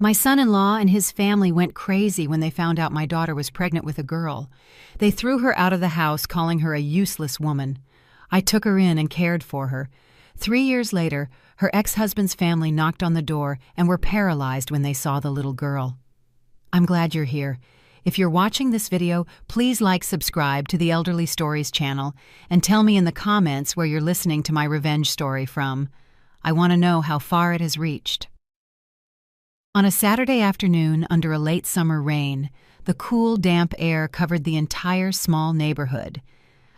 My son-in-law and his family went crazy when they found out my daughter was pregnant with a girl. They threw her out of the house, calling her a useless woman. I took her in and cared for her. 3 years later, her ex-husband's family knocked on the door and were paralyzed when they saw the little girl. I'm glad you're here. If you're watching this video, please subscribe to the Elderly Stories channel, and tell me in the comments where you're listening to my revenge story from. I want to know how far it has reached. On a Saturday afternoon under a late summer rain, the cool, damp air covered the entire small neighborhood.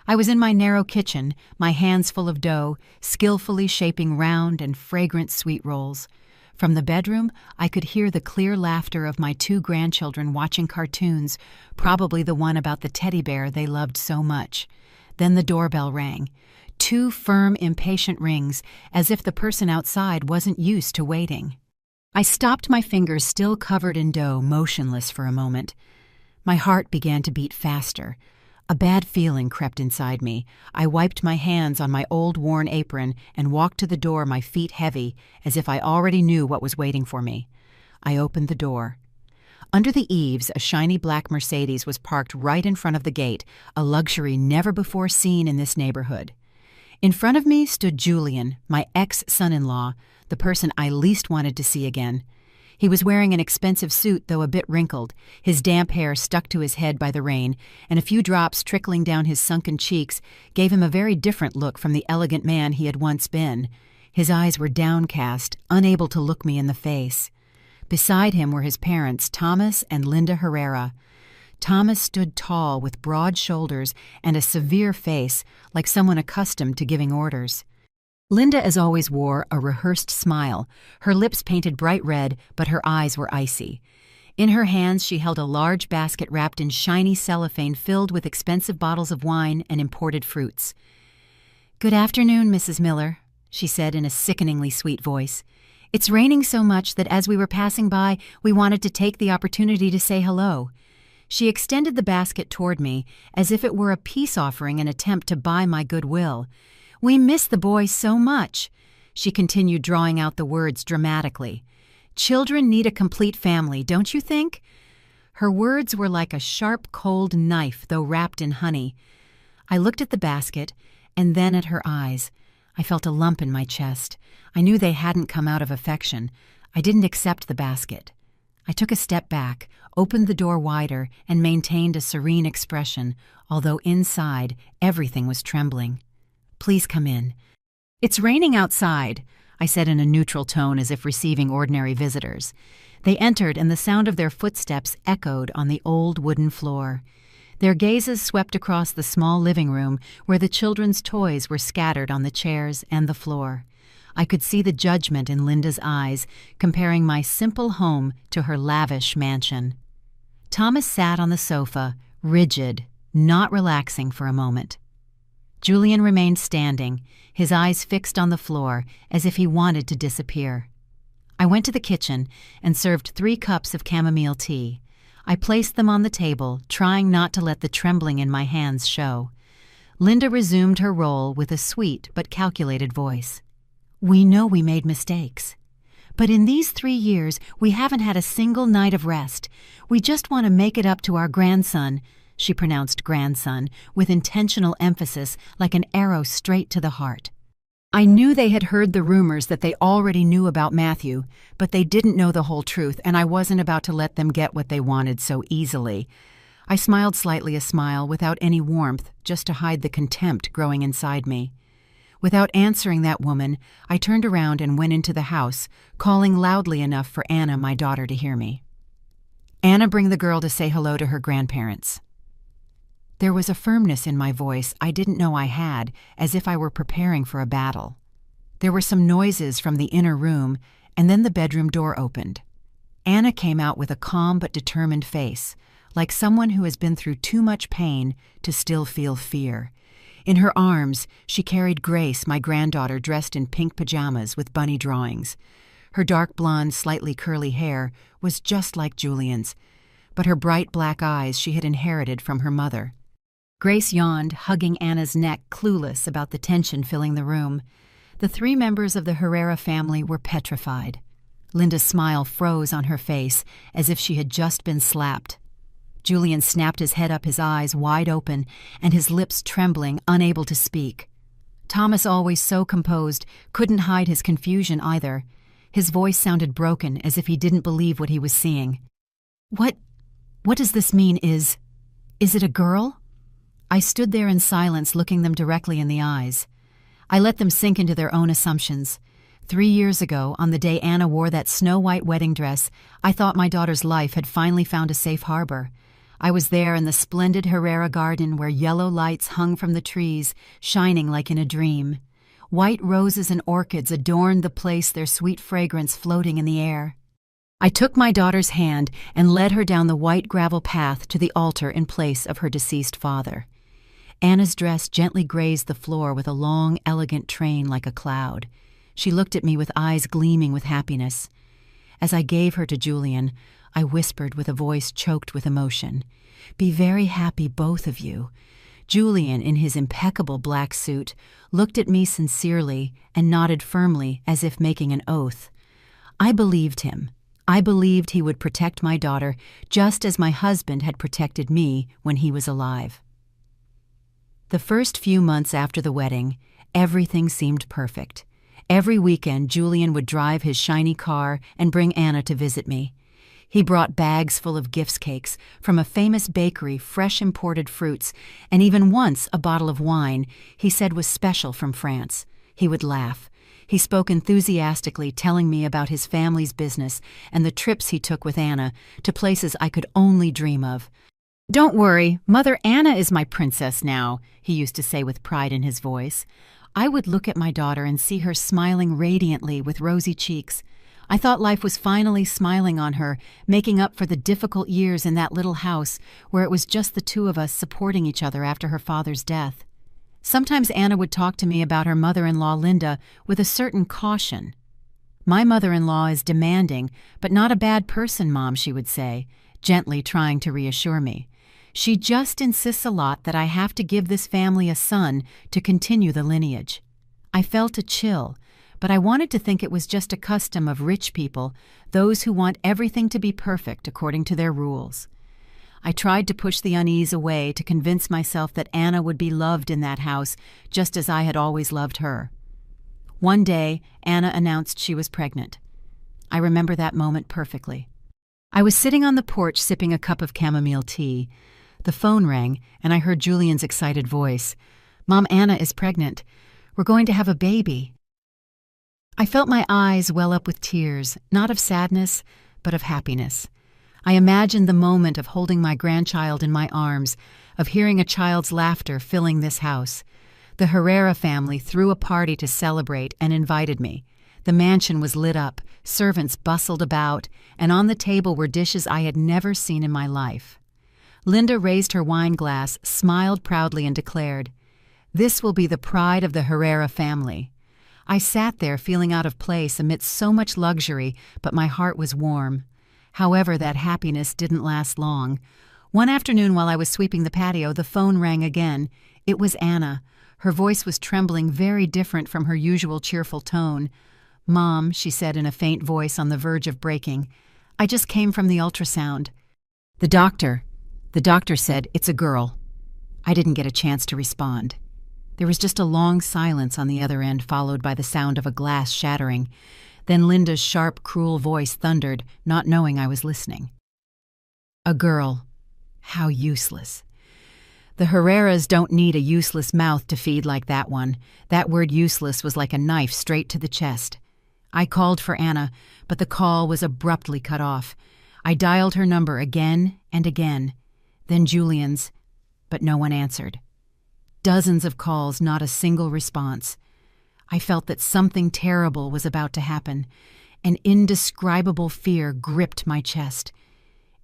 I was in my narrow kitchen, my hands full of dough, skillfully shaping round and fragrant sweet rolls. From the bedroom, I could hear the clear laughter of my 2 grandchildren watching cartoons, probably the one about the teddy bear they loved so much. Then the doorbell rang. 2 firm, impatient rings, as if the person outside wasn't used to waiting. I stopped, my fingers still covered in dough, motionless for a moment. My heart began to beat faster. A bad feeling crept inside me. I wiped my hands on my old worn apron and walked to the door, my feet heavy, as if I already knew what was waiting for me. I opened the door. Under the eaves, a shiny black Mercedes was parked right in front of the gate, a luxury never before seen in this neighborhood. In front of me stood Julian, my ex-son-in-law, the person I least wanted to see again. He was wearing an expensive suit, though a bit wrinkled, his damp hair stuck to his head by the rain, and a few drops trickling down his sunken cheeks gave him a very different look from the elegant man he had once been. His eyes were downcast, unable to look me in the face. Beside him were his parents, Thomas and Linda Herrera. Thomas stood tall with broad shoulders and a severe face, like someone accustomed to giving orders. Linda, as always, wore a rehearsed smile, her lips painted bright red, but her eyes were icy. In her hands she held a large basket wrapped in shiny cellophane filled with expensive bottles of wine and imported fruits. "Good afternoon, Mrs. Miller," she said in a sickeningly sweet voice. "It's raining so much that as we were passing by, we wanted to take the opportunity to say hello." She extended the basket toward me, as if it were a peace offering, an attempt to buy my goodwill. "We miss the boys so much," she continued, drawing out the words dramatically. "Children need a complete family, don't you think?" Her words were like a sharp, cold knife, though wrapped in honey. I looked at the basket, and then at her eyes. I felt a lump in my chest. I knew they hadn't come out of affection. I didn't accept the basket. I took a step back, opened the door wider, and maintained a serene expression, although inside everything was trembling. "Please come in." "It's raining outside," I said in a neutral tone, as if receiving ordinary visitors. They entered, and the sound of their footsteps echoed on the old wooden floor. Their gazes swept across the small living room where the children's toys were scattered on the chairs and the floor. I could see the judgment in Linda's eyes, comparing my simple home to her lavish mansion. Thomas sat on the sofa, rigid, not relaxing for a moment. Julian remained standing, his eyes fixed on the floor, as if he wanted to disappear. I went to the kitchen and served 3 cups of chamomile tea. I placed them on the table, trying not to let the trembling in my hands show. Linda resumed her role with a sweet but calculated voice. "We know we made mistakes. But in these 3 years, we haven't had a single night of rest. We just want to make it up to our grandson," she pronounced grandson, with intentional emphasis, like an arrow straight to the heart. I knew they had heard the rumors that they already knew about Matthew, but they didn't know the whole truth, and I wasn't about to let them get what they wanted so easily. I smiled slightly, a smile without any warmth, just to hide the contempt growing inside me. Without answering that woman, I turned around and went into the house, calling loudly enough for Anna, my daughter, to hear me. "Anna, bring the girl to say hello to her grandparents." There was a firmness in my voice I didn't know I had, as if I were preparing for a battle. There were some noises from the inner room, and then the bedroom door opened. Anna came out with a calm but determined face, like someone who has been through too much pain to still feel fear. In her arms, she carried Grace, my granddaughter, dressed in pink pajamas with bunny drawings. Her dark blonde, slightly curly hair was just like Julian's, but her bright black eyes she had inherited from her mother. Grace yawned, hugging Anna's neck, clueless about the tension filling the room. The 3 members of the Herrera family were petrified. Linda's smile froze on her face, as if she had just been slapped. Julian snapped his head up, his eyes wide open, and his lips trembling, unable to speak. Thomas, always so composed, couldn't hide his confusion either. His voice sounded broken, as if he didn't believe what he was seeing. What does this mean? Is it a girl?" I stood there in silence, looking them directly in the eyes. I let them sink into their own assumptions. 3 years ago, on the day Anna wore that snow-white wedding dress, I thought my daughter's life had finally found a safe harbor. I was there in the splendid Herrera garden where yellow lights hung from the trees, shining like in a dream. White roses and orchids adorned the place, their sweet fragrance floating in the air. I took my daughter's hand and led her down the white gravel path to the altar in place of her deceased father. Anna's dress gently grazed the floor with a long, elegant train like a cloud. She looked at me with eyes gleaming with happiness. As I gave her to Julian, I whispered with a voice choked with emotion, "Be very happy, both of you." Julian, in his impeccable black suit, looked at me sincerely and nodded firmly as if making an oath. I believed him. I believed he would protect my daughter just as my husband had protected me when he was alive. The first few months after the wedding, everything seemed perfect. Every weekend, Julian would drive his shiny car and bring Anna to visit me. He brought bags full of gifts, cakes from a famous bakery, fresh imported fruits, and even once a bottle of wine he said was special from France. He would laugh. He spoke enthusiastically, telling me about his family's business and the trips he took with Anna to places I could only dream of. "Don't worry, Mother Anna is my princess now," he used to say with pride in his voice. I would look at my daughter and see her smiling radiantly with rosy cheeks. I thought life was finally smiling on her, making up for the difficult years in that little house where it was just the two of us supporting each other after her father's death. Sometimes Anna would talk to me about her mother-in-law, Linda, with a certain caution. "My mother-in-law is demanding, but not a bad person, Mom," she would say, gently trying to reassure me. "She just insists a lot that I have to give this family a son to continue the lineage." I felt a chill, but I wanted to think it was just a custom of rich people, those who want everything to be perfect according to their rules. I tried to push the unease away to convince myself that Anna would be loved in that house just as I had always loved her. One day, Anna announced she was pregnant. I remember that moment perfectly. I was sitting on the porch sipping a cup of chamomile tea. The phone rang, and I heard Julian's excited voice. "Mom, Anna is pregnant. We're going to have a baby." I felt my eyes well up with tears, not of sadness, but of happiness. I imagined the moment of holding my grandchild in my arms, of hearing a child's laughter filling this house. The Herrera family threw a party to celebrate and invited me. The mansion was lit up, servants bustled about, and on the table were dishes I had never seen in my life. Linda raised her wine glass, smiled proudly, and declared, "This will be the pride of the Herrera family." I sat there feeling out of place amidst so much luxury, but my heart was warm. However, that happiness didn't last long. One afternoon while I was sweeping the patio, the phone rang again. It was Anna. Her voice was trembling, very different from her usual cheerful tone. "Mom," she said in a faint voice on the verge of breaking, "I just came from the ultrasound. The doctor said it's a girl." I didn't get a chance to respond. There was just a long silence on the other end, followed by the sound of a glass shattering. Then Linda's sharp, cruel voice thundered, not knowing I was listening. "A girl. How useless. The Herreras don't need a useless mouth to feed like that one." That word useless was like a knife straight to the chest. I called for Anna, but the call was abruptly cut off. I dialed her number again and again, then Julian's, but no one answered. Dozens of calls, not a single response. I felt that something terrible was about to happen. An indescribable fear gripped my chest.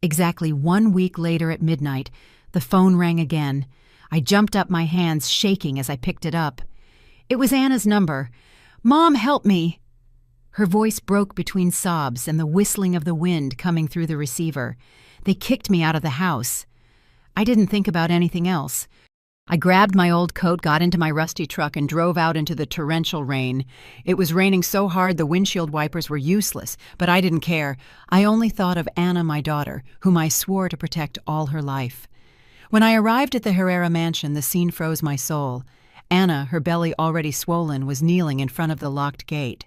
Exactly 1 week later at midnight, the phone rang again. I jumped up, my hands shaking as I picked it up. It was Anna's number. "Mom, help me!" Her voice broke between sobs and the whistling of the wind coming through the receiver. They kicked me out of the house. I didn't think about anything else. I grabbed my old coat, got into my rusty truck, and drove out into the torrential rain. It was raining so hard the windshield wipers were useless, but I didn't care. I only thought of Anna, my daughter, whom I swore to protect all her life. When I arrived at the Herrera mansion, the scene froze my soul. Anna, her belly already swollen, was kneeling in front of the locked gate.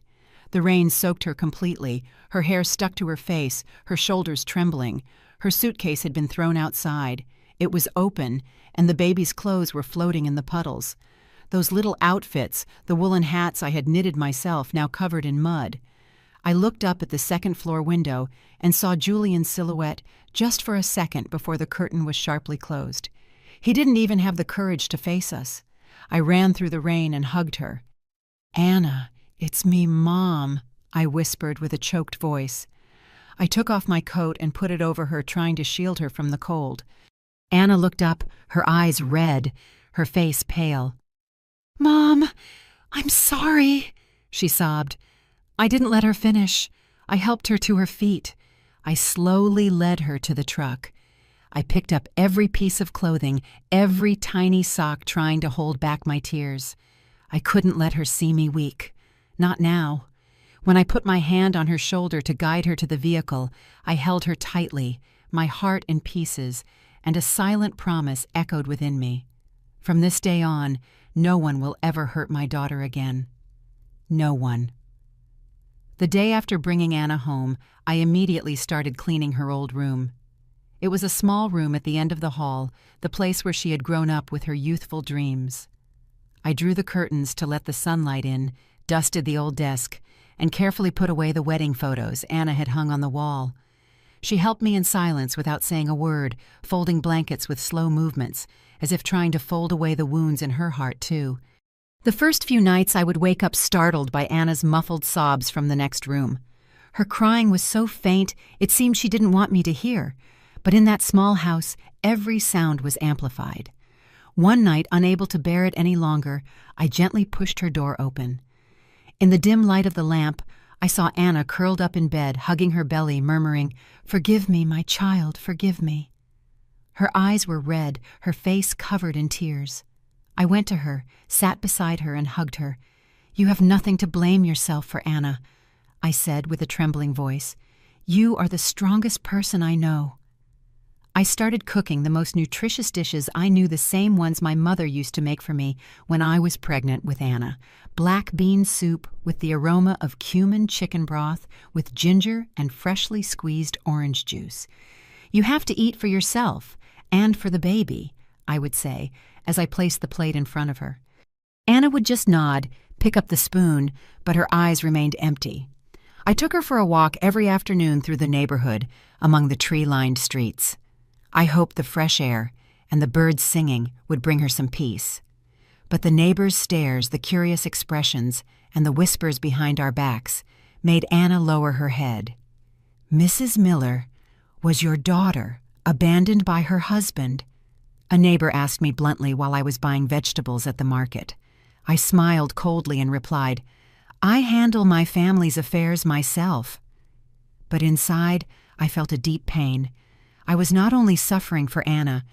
The rain soaked her completely, her hair stuck to her face, her shoulders trembling. Her suitcase had been thrown outside. It was open, and the baby's clothes were floating in the puddles. Those little outfits, the woolen hats I had knitted myself, now covered in mud. I looked up at the second-floor window and saw Julian's silhouette just for a second before the curtain was sharply closed. He didn't even have the courage to face us. I ran through the rain and hugged her. "Anna, it's me, Mom," I whispered with a choked voice. I took off my coat and put it over her, trying to shield her from the cold. Anna looked up, her eyes red, her face pale. "Mom, I'm sorry," she sobbed. I didn't let her finish. I helped her to her feet. I slowly led her to the truck. I picked up every piece of clothing, every tiny sock, trying to hold back my tears. I couldn't let her see me weak. Not now. When I put my hand on her shoulder to guide her to the vehicle, I held her tightly, my heart in pieces, and a silent promise echoed within me. From this day on, no one will ever hurt my daughter again. No one. The day after bringing Anna home, I immediately started cleaning her old room. It was a small room at the end of the hall, the place where she had grown up with her youthful dreams. I drew the curtains to let the sunlight in, dusted the old desk, and carefully put away the wedding photos Anna had hung on the wall. She helped me in silence without saying a word, folding blankets with slow movements, as if trying to fold away the wounds in her heart, too. The first few nights I would wake up startled by Anna's muffled sobs from the next room. Her crying was so faint it seemed she didn't want me to hear, but in that small house every sound was amplified. One night, unable to bear it any longer, I gently pushed her door open. In the dim light of the lamp, I saw Anna curled up in bed, hugging her belly, murmuring, "Forgive me, my child, forgive me." Her eyes were red, her face covered in tears. I went to her, sat beside her, and hugged her. "You have nothing to blame yourself for, Anna," I said with a trembling voice. "You are the strongest person I know." I started cooking the most nutritious dishes I knew, the same ones my mother used to make for me when I was pregnant with Anna. Black bean soup with the aroma of cumin chicken broth with ginger and freshly squeezed orange juice. "You have to eat for yourself and for the baby," I would say, as I placed the plate in front of her. Anna would just nod, pick up the spoon, but her eyes remained empty. I took her for a walk every afternoon through the neighborhood, among the tree-lined streets. I hoped the fresh air and the birds singing would bring her some peace. But the neighbors' stares, the curious expressions, and the whispers behind our backs made Anna lower her head. "Mrs. Miller, was your daughter abandoned by her husband?" a neighbor asked me bluntly while I was buying vegetables at the market. I smiled coldly and replied, "I handle my family's affairs myself." But inside, I felt a deep pain. I was not only suffering for Anna,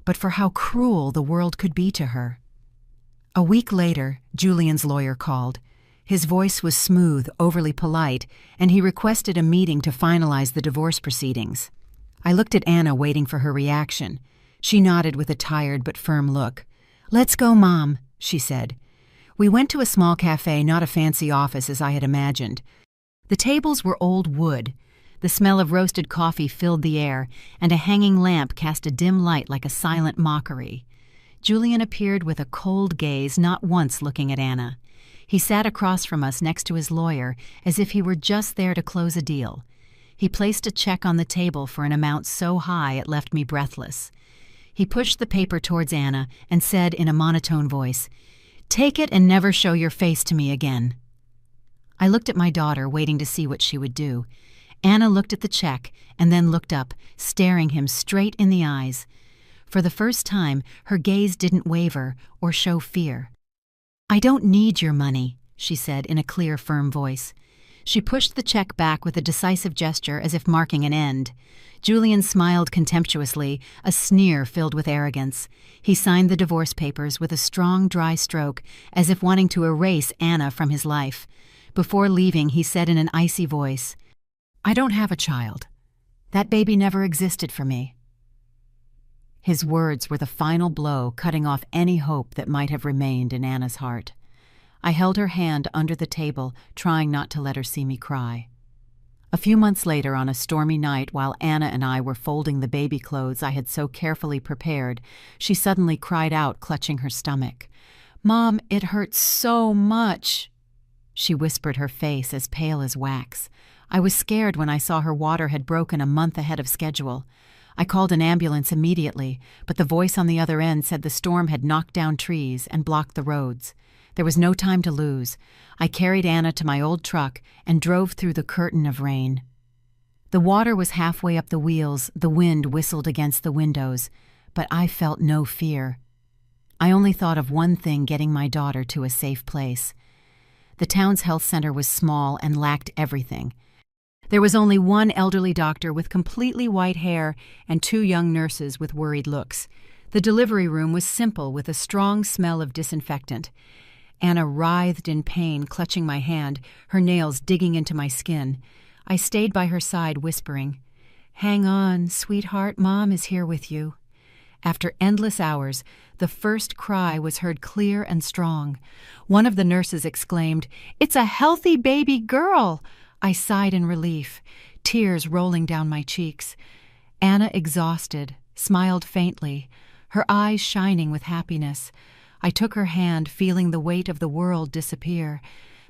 but for how cruel the world could be to her. A week later, Julian's lawyer called. His voice was smooth, overly polite, and he requested a meeting to finalize the divorce proceedings. I looked at Anna, waiting for her reaction. She nodded with a tired but firm look. "Let's go, Mom," she said. We went to a small cafe, not a fancy office as I had imagined. The tables were old wood. The smell of roasted coffee filled the air, and a hanging lamp cast a dim light like a silent mockery. Julian appeared with a cold gaze, not once looking at Anna. He sat across from us next to his lawyer, as if he were just there to close a deal. He placed a check on the table for an amount so high it left me breathless. He pushed the paper towards Anna and said in a monotone voice, "Take it and never show your face to me again." I looked at my daughter, waiting to see what she would do. Anna looked at the check and then looked up, staring him straight in the eyes. For the first time, her gaze didn't waver or show fear. "I don't need your money," she said in a clear, firm voice. She pushed the check back with a decisive gesture as if marking an end. Julian smiled contemptuously, a sneer filled with arrogance. He signed the divorce papers with a strong, dry stroke, as if wanting to erase Anna from his life. Before leaving, he said in an icy voice, "I don't have a child. That baby never existed for me." His words were the final blow, cutting off any hope that might have remained in Anna's heart. I held her hand under the table, trying not to let her see me cry. A few months later, on a stormy night, while Anna and I were folding the baby clothes I had so carefully prepared, she suddenly cried out, clutching her stomach. "Mom, it hurts so much." She whispered, her face as pale as wax. I was scared when I saw her water had broken a month ahead of schedule. I called an ambulance immediately, but the voice on the other end said the storm had knocked down trees and blocked the roads. There was no time to lose. I carried Anna to my old truck and drove through the curtain of rain. The water was halfway up the wheels, the wind whistled against the windows, but I felt no fear. I only thought of one thing: getting my daughter to a safe place. The town's health center was small and lacked everything. There was only one elderly doctor with completely white hair and 2 young nurses with worried looks. The delivery room was simple, with a strong smell of disinfectant. Anna writhed in pain, clutching my hand, her nails digging into my skin. I stayed by her side, whispering, "Hang on, sweetheart, Mom is here with you." After endless hours, the first cry was heard clear and strong. One of the nurses exclaimed, "It's a healthy baby girl!" I sighed in relief, tears rolling down my cheeks. Anna, exhausted, smiled faintly, her eyes shining with happiness. I took her hand, feeling the weight of the world disappear.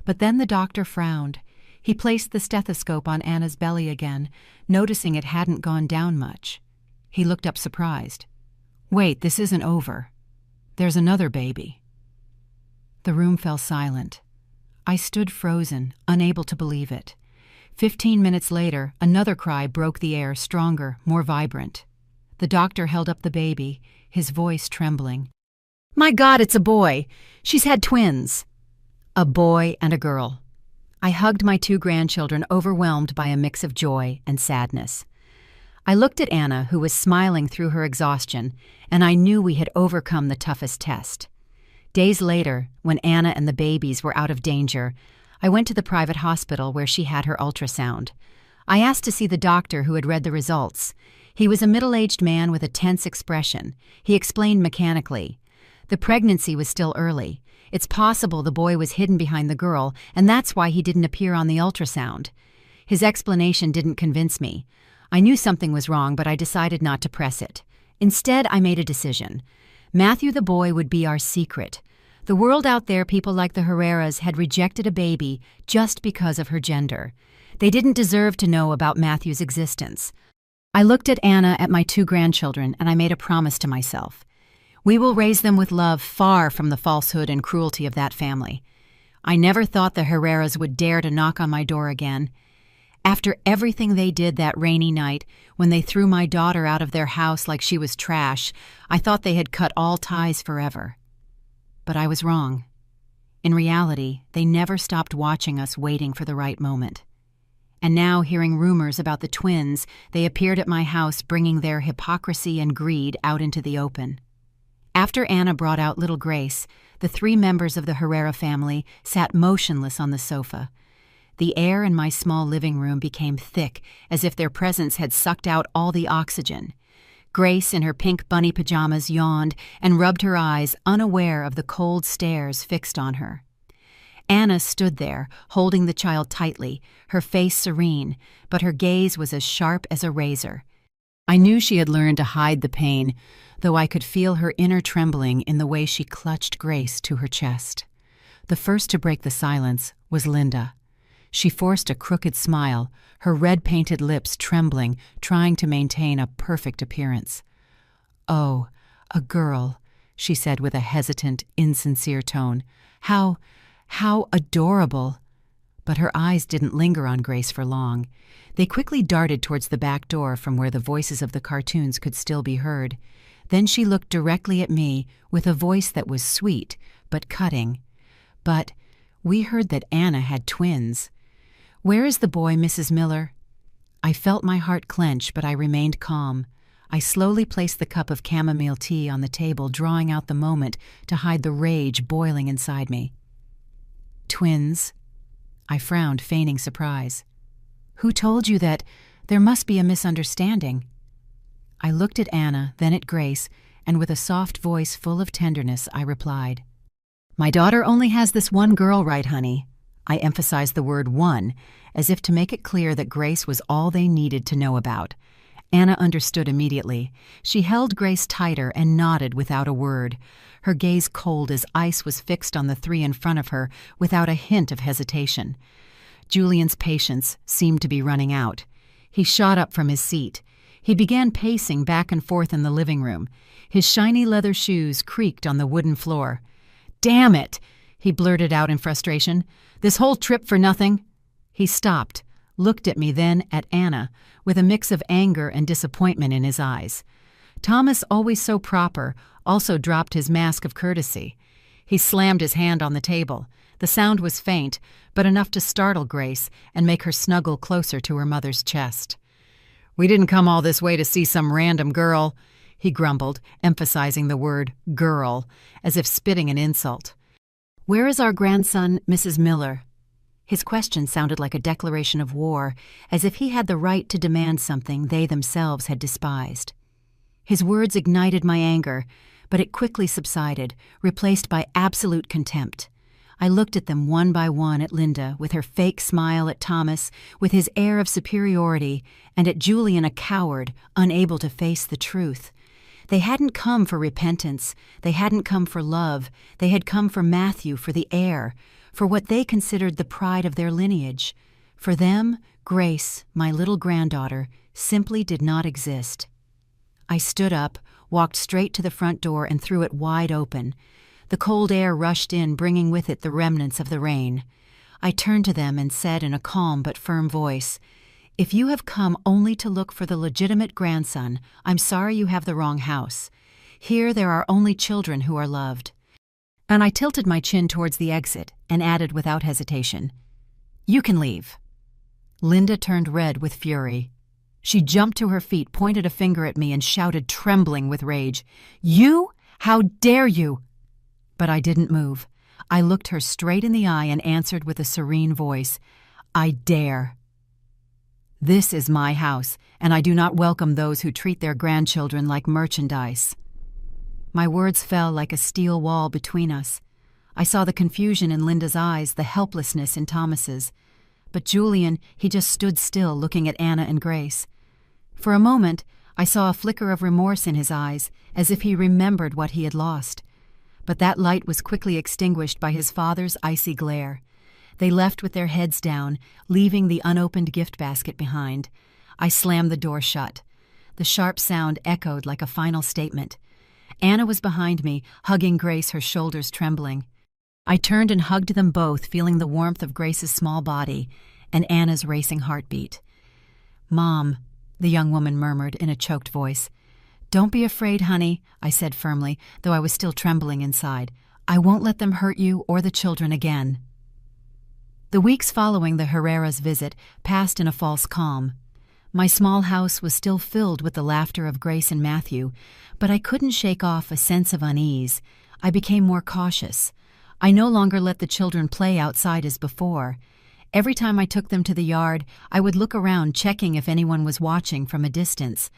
But then the doctor frowned. He placed the stethoscope on Anna's belly again, noticing it hadn't gone down much. He looked up surprised. "Wait, this isn't over. There's another baby." The room fell silent. I stood frozen, unable to believe it. 15 minutes later, another cry broke the air, stronger, more vibrant. The doctor held up the baby, his voice trembling. "My God, it's a boy! She's had twins!" A boy and a girl. I hugged my 2 grandchildren, overwhelmed by a mix of joy and sadness. I looked at Anna, who was smiling through her exhaustion, and I knew we had overcome the toughest test. Days later, when Anna and the babies were out of danger, I went to the private hospital where she had her ultrasound. I asked to see the doctor who had read the results. He was a middle-aged man with a tense expression. He explained mechanically, "The pregnancy was still early. It's possible the boy was hidden behind the girl, and that's why he didn't appear on the ultrasound." His explanation didn't convince me. I knew something was wrong, but I decided not to press it. Instead, I made a decision. Matthew the boy would be our secret. The world out there, people like the Herreras, had rejected a baby just because of her gender. They didn't deserve to know about Matthew's existence. I looked at Anna, at my 2 grandchildren, and I made a promise to myself. We will raise them with love, far from the falsehood and cruelty of that family. I never thought the Herreras would dare to knock on my door again. After everything they did that rainy night, when they threw my daughter out of their house like she was trash, I thought they had cut all ties forever. But I was wrong. In reality, they never stopped watching us, waiting for the right moment. And now, hearing rumors about the twins, they appeared at my house, bringing their hypocrisy and greed out into the open. After Anna brought out little Grace, the 3 members of the Herrera family sat motionless on the sofa. The air in my small living room became thick, as if their presence had sucked out all the oxygen. Grace, in her pink bunny pajamas, yawned and rubbed her eyes, unaware of the cold stares fixed on her. Anna stood there, holding the child tightly, her face serene, but her gaze was as sharp as a razor. I knew she had learned to hide the pain, though I could feel her inner trembling in the way she clutched Grace to her chest. The first to break the silence was Linda. She forced a crooked smile, her red-painted lips trembling, trying to maintain a perfect appearance. "Oh, a girl," she said with a hesitant, insincere tone. How adorable." But her eyes didn't linger on Grace for long. They quickly darted towards the back door, from where the voices of the cartoons could still be heard. Then she looked directly at me with a voice that was sweet but cutting. "But we heard that Anna had twins. "Where is the boy, Mrs. Miller?" I felt my heart clench, but I remained calm. I slowly placed the cup of chamomile tea on the table, drawing out the moment to hide the rage boiling inside me. "Twins?" I frowned, feigning surprise. "Who told you that? There must be a misunderstanding." I looked at Anna, then at Grace, and with a soft voice full of tenderness, I replied, "My daughter only has this one girl, right, honey?" I emphasized the word one, as if to make it clear that Grace was all they needed to know about. Anna understood immediately. She held Grace tighter and nodded without a word. Her gaze cold as ice was fixed on the three in front of her without a hint of hesitation. Julian's patience seemed to be running out. He shot up from his seat. He began pacing back and forth in the living room. His shiny leather shoes creaked on the wooden floor. "Damn it!" he blurted out in frustration. "This whole trip for nothing?" He stopped, looked at me, then at Anna, with a mix of anger and disappointment in his eyes. Thomas, always so proper, also dropped his mask of courtesy. He slammed his hand on the table. The sound was faint, but enough to startle Grace and make her snuggle closer to her mother's chest. "We didn't come all this way to see some random girl," he grumbled, emphasizing the word girl, as if spitting an insult. "Where is our grandson, Mrs. Miller?" His question sounded like a declaration of war, as if he had the right to demand something they themselves had despised. His words ignited my anger, but it quickly subsided, replaced by absolute contempt. I looked at them one by one, at Linda, with her fake smile, at Thomas, with his air of superiority, and at Julian, a coward, unable to face the truth. They hadn't come for repentance. They hadn't come for love. They had come for Matthew, for the heir, for what they considered the pride of their lineage. For them, Grace, my little granddaughter, simply did not exist. I stood up, walked straight to the front door, and threw it wide open. The cold air rushed in, bringing with it the remnants of the rain. I turned to them and said in a calm but firm voice, "If you have come only to look for the legitimate grandson, I'm sorry you have the wrong house. Here there are only children who are loved." And I tilted my chin towards the exit and added without hesitation, "You can leave." Linda turned red with fury. She jumped to her feet, pointed a finger at me, and shouted, trembling with rage, "You? How dare you?" But I didn't move. I looked her straight in the eye and answered with a serene voice, "I dare. This is my house, and I do not welcome those who treat their grandchildren like merchandise." My words fell like a steel wall between us. I saw the confusion in Linda's eyes, the helplessness in Thomas's. But Julian, he just stood still, looking at Anna and Grace. For a moment, I saw a flicker of remorse in his eyes, as if he remembered what he had lost. But that light was quickly extinguished by his father's icy glare. They left with their heads down, leaving the unopened gift basket behind. I slammed the door shut. The sharp sound echoed like a final statement. Anna was behind me, hugging Grace, her shoulders trembling. I turned and hugged them both, feeling the warmth of Grace's small body and Anna's racing heartbeat. "Mom," the young woman murmured in a choked voice. "Don't be afraid, honey," I said firmly, though I was still trembling inside. "I won't let them hurt you or the children again." The weeks following the Herrera's visit passed in a false calm. My small house was still filled with the laughter of Grace and Matthew, but I couldn't shake off a sense of unease. I became more cautious. I no longer let the children play outside as before. Every time I took them to the yard, I would look around, checking if anyone was watching from a distance.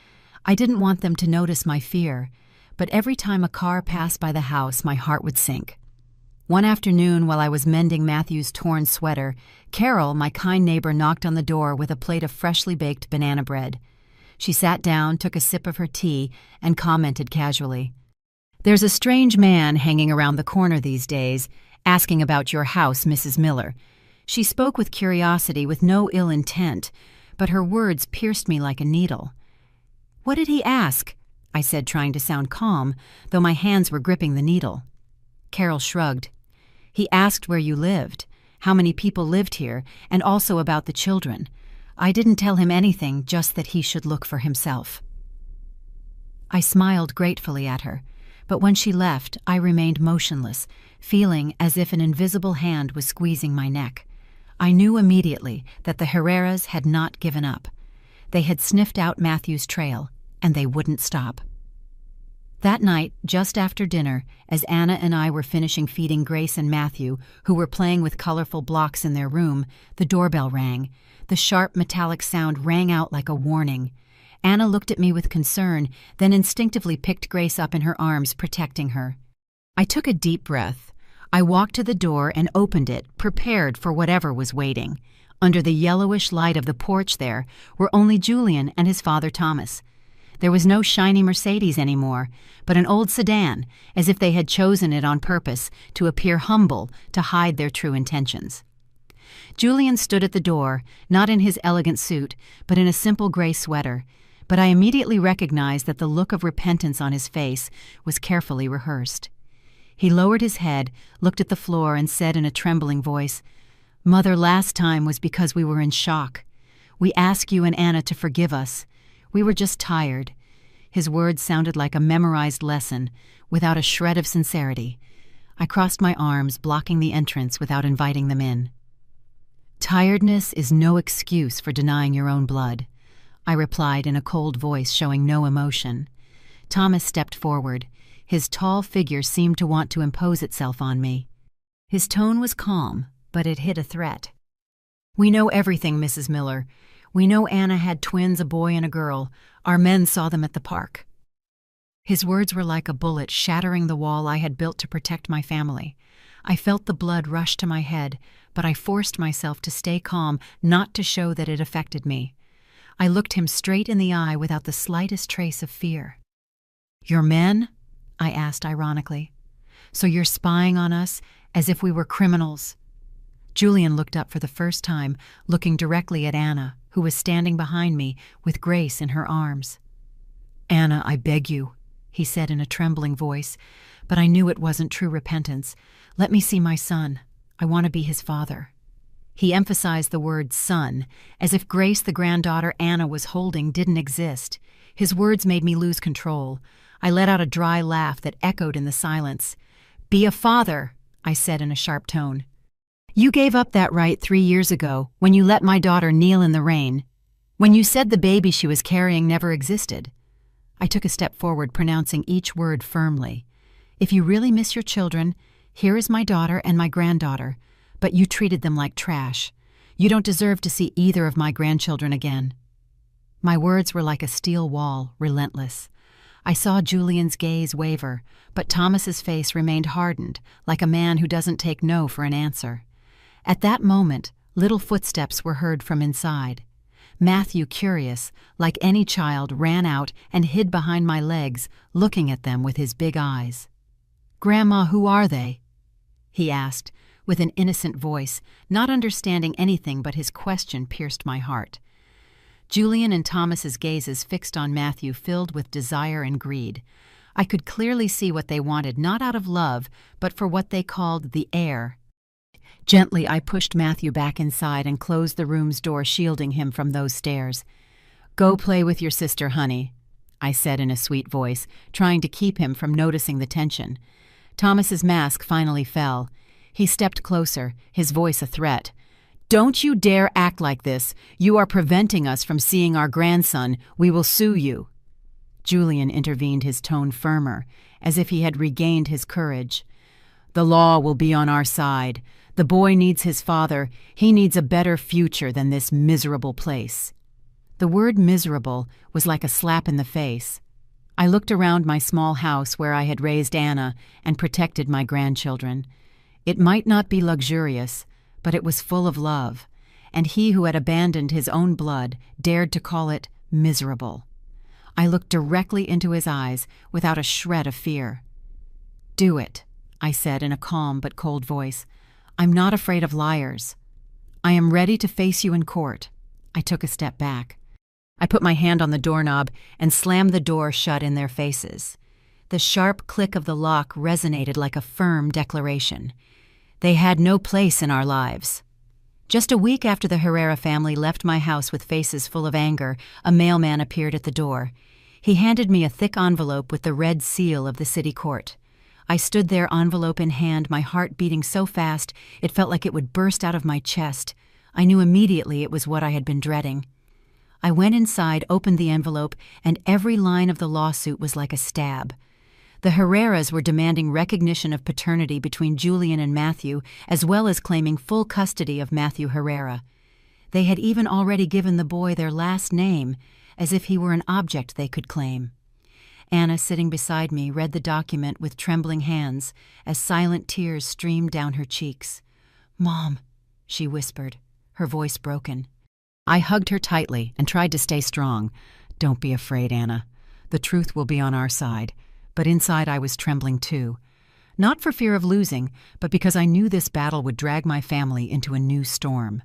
I didn't want them to notice my fear, but every time a car passed by the house, my heart would sink. One afternoon, while I was mending Matthew's torn sweater, Carol, my kind neighbor, knocked on the door with a plate of freshly baked banana bread. She sat down, took a sip of her tea, and commented casually, "There's a strange man hanging around the corner these days, asking about your house, Mrs. Miller." She spoke with curiosity, with no ill intent, but her words pierced me like a needle. "What did he ask?" I said, trying to sound calm, though my hands were gripping the needle. Carol shrugged. "He asked where you lived, how many people lived here, and also about the children. I didn't tell him anything, just that he should look for himself." I smiled gratefully at her, but when she left, I remained motionless, feeling as if an invisible hand was squeezing my neck. I knew immediately that the Herreras had not given up. They had sniffed out Matthew's trail, and they wouldn't stop. That night, just after dinner, as Anna and I were finishing feeding Grace and Matthew, who were playing with colorful blocks in their room, the doorbell rang. The sharp metallic sound rang out like a warning. Anna looked at me with concern, then instinctively picked Grace up in her arms, protecting her. I took a deep breath. I walked to the door and opened it, prepared for whatever was waiting. Under the yellowish light of the porch there were only Julian and his father Thomas. There was no shiny Mercedes anymore, but an old sedan, as if they had chosen it on purpose to appear humble to hide their true intentions. Julian stood at the door, not in his elegant suit, but in a simple gray sweater, but I immediately recognized that the look of repentance on his face was carefully rehearsed. He lowered his head, looked at the floor, and said in a trembling voice, "Mother, last time was because we were in shock. We ask you and Anna to forgive us. We were just tired." His words sounded like a memorized lesson, without a shred of sincerity. I crossed my arms, blocking the entrance without inviting them in. "Tiredness is no excuse for denying your own blood," I replied in a cold voice showing no emotion. Thomas stepped forward. His tall figure seemed to want to impose itself on me. His tone was calm, but it hid a threat. "We know everything, Mrs. Miller. We know Anna had twins, a boy and a girl. Our men saw them at the park." His words were like a bullet shattering the wall I had built to protect my family. I felt the blood rush to my head, but I forced myself to stay calm, not to show that it affected me. I looked him straight in the eye without the slightest trace of fear. "Your men?" I asked ironically. "So you're spying on us as if we were criminals?" Julian looked up for the first time, looking directly at Anna, who was standing behind me with Grace in her arms. "Anna, I beg you," he said in a trembling voice, but I knew it wasn't true repentance. "Let me see my son. I want to be his father." He emphasized the word son, as if Grace, the granddaughter Anna was holding, didn't exist. His words made me lose control. I let out a dry laugh that echoed in the silence. "Be a father," I said in a sharp tone. "You gave up that right 3 years ago when you let my daughter kneel in the rain, when you said the baby she was carrying never existed." I took a step forward, pronouncing each word firmly. "If you really miss your children, here is my daughter and my granddaughter, but you treated them like trash. You don't deserve to see either of my grandchildren again." My words were like a steel wall, relentless. I saw Julian's gaze waver, but Thomas's face remained hardened, like a man who doesn't take no for an answer. At that moment, little footsteps were heard from inside. Matthew, curious, like any child, ran out and hid behind my legs, looking at them with his big eyes. "Grandma, who are they?" he asked, with an innocent voice, not understanding anything but his question pierced my heart. Julian and Thomas's gazes fixed on Matthew filled with desire and greed. I could clearly see what they wanted, not out of love, but for what they called the heir. Gently, I pushed Matthew back inside and closed the room's door, shielding him from those stares. "Go play with your sister, honey," I said in a sweet voice, trying to keep him from noticing the tension. Thomas's mask finally fell. He stepped closer, his voice a threat. "Don't you dare act like this. You are preventing us from seeing our grandson. We will sue you." Julian intervened, his tone firmer, as if he had regained his courage. "The law will be on our side. The boy needs his father. He needs a better future than this miserable place." The word miserable was like a slap in the face. I looked around my small house where I had raised Anna and protected my grandchildren. It might not be luxurious, but it was full of love, and he who had abandoned his own blood dared to call it miserable. I looked directly into his eyes without a shred of fear. "Do it," I said in a calm but cold voice. "I'm not afraid of liars. I am ready to face you in court." I took a step back. I put my hand on the doorknob and slammed the door shut in their faces. The sharp click of the lock resonated like a firm declaration. They had no place in our lives. Just a week after the Herrera family left my house with faces full of anger, a mailman appeared at the door. He handed me a thick envelope with the red seal of the city court. I stood there, envelope in hand, my heart beating so fast it felt like it would burst out of my chest. I knew immediately it was what I had been dreading. I went inside, opened the envelope, and every line of the lawsuit was like a stab. The Herreras were demanding recognition of paternity between Julian and Matthew, as well as claiming full custody of Matthew Herrera. They had even already given the boy their last name, as if he were an object they could claim. Anna, sitting beside me, read the document with trembling hands as silent tears streamed down her cheeks. "Mom," she whispered, her voice broken. I hugged her tightly and tried to stay strong. "Don't be afraid, Anna. The truth will be on our side." But inside I was trembling too. Not for fear of losing, but because I knew this battle would drag my family into a new storm.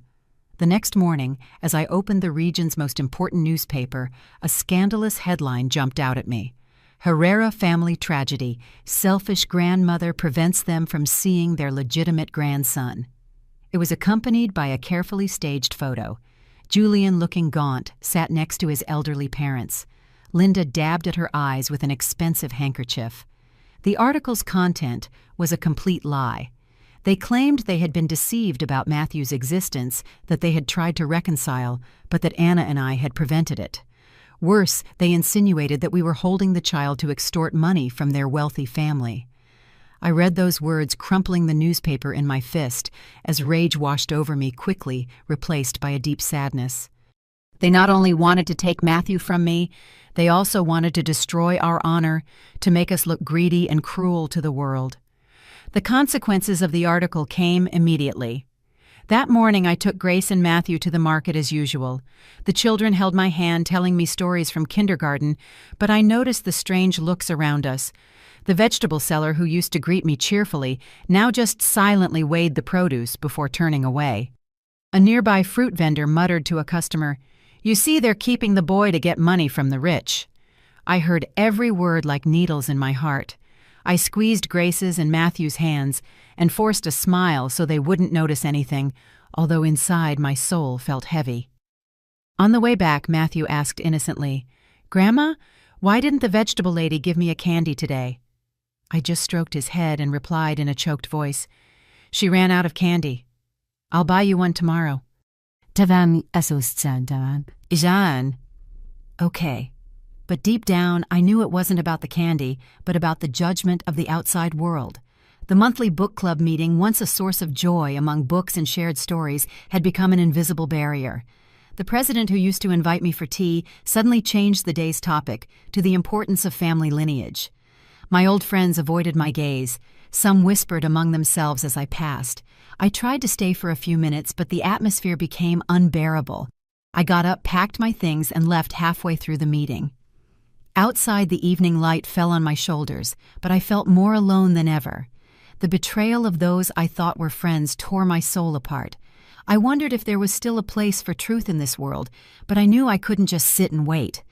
The next morning, as I opened the region's most important newspaper, a scandalous headline jumped out at me. "Herrera family tragedy. Selfish grandmother prevents them from seeing their legitimate grandson." It was accompanied by a carefully staged photo. Julian, looking gaunt, sat next to his elderly parents. Linda dabbed at her eyes with an expensive handkerchief. The article's content was a complete lie. They claimed they had been deceived about Matthew's existence, that they had tried to reconcile, but that Anna and I had prevented it. Worse, they insinuated that we were holding the child to extort money from their wealthy family. I read those words, crumpling the newspaper in my fist, as rage washed over me quickly, replaced by a deep sadness. They not only wanted to take Matthew from me, they also wanted to destroy our honor, to make us look greedy and cruel to the world. The consequences of the article came immediately. That morning I took Grace and Matthew to the market as usual. The children held my hand, telling me stories from kindergarten, but I noticed the strange looks around us. The vegetable seller, who used to greet me cheerfully, now just silently weighed the produce before turning away. A nearby fruit vendor muttered to a customer, "You see, they're keeping the boy to get money from the rich." I heard every word like needles in my heart. I squeezed Grace's and Matthew's hands and forced a smile so they wouldn't notice anything, although inside my soul felt heavy. On the way back, Matthew asked innocently, "Grandma, why didn't the vegetable lady give me a candy today?" I just stroked his head and replied in a choked voice, "She ran out of candy. I'll buy you one tomorrow." Ijan. Okay. But deep down, I knew it wasn't about the candy, but about the judgment of the outside world. The monthly book club meeting, once a source of joy among books and shared stories, had become an invisible barrier. The president, who used to invite me for tea, suddenly changed the day's topic to the importance of family lineage. My old friends avoided my gaze. Some whispered among themselves as I passed. I tried to stay for a few minutes, but the atmosphere became unbearable. I got up, packed my things, and left halfway through the meeting. Outside, the evening light fell on my shoulders, but I felt more alone than ever. The betrayal of those I thought were friends tore my soul apart. I wondered if there was still a place for truth in this world, but I knew I couldn't just sit and wait.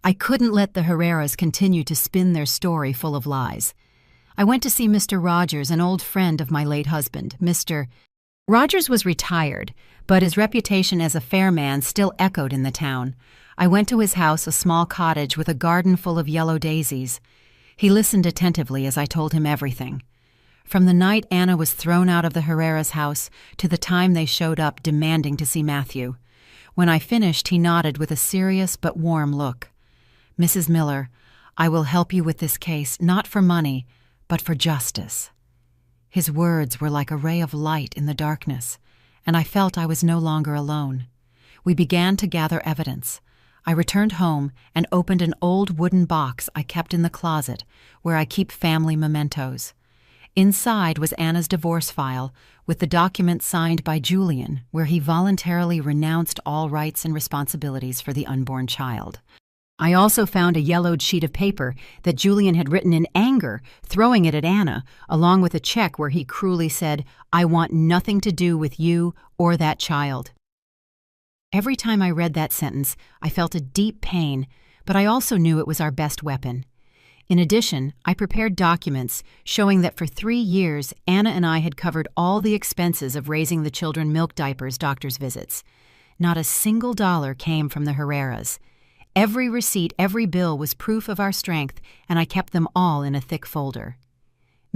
I couldn't let the Herreras continue to spin their story full of lies. I went to see Mr. Rogers, an old friend of my late husband. Mr. Rogers was retired, but his reputation as a fair man still echoed in the town. I went to his house, a small cottage with a garden full of yellow daisies. He listened attentively as I told him everything. From the night Anna was thrown out of the Herrera's house to the time they showed up demanding to see Matthew. When I finished, he nodded with a serious but warm look. "Mrs. Miller, I will help you with this case, not for money, but for justice." His words were like a ray of light in the darkness, and I felt I was no longer alone. We began to gather evidence. I returned home and opened an old wooden box I kept in the closet where I keep family mementos. Inside was Anna's divorce file with the document signed by Julian, where he voluntarily renounced all rights and responsibilities for the unborn child. I also found a yellowed sheet of paper that Julian had written in anger, throwing it at Anna, along with a check where he cruelly said, "I want nothing to do with you or that child." Every time I read that sentence, I felt a deep pain, but I also knew it was our best weapon. In addition, I prepared documents showing that for 3 years, Anna and I had covered all the expenses of raising the children milk diapers, doctor's visits. Not a single dollar came from the Herreras. Every receipt, every bill was proof of our strength, and I kept them all in a thick folder.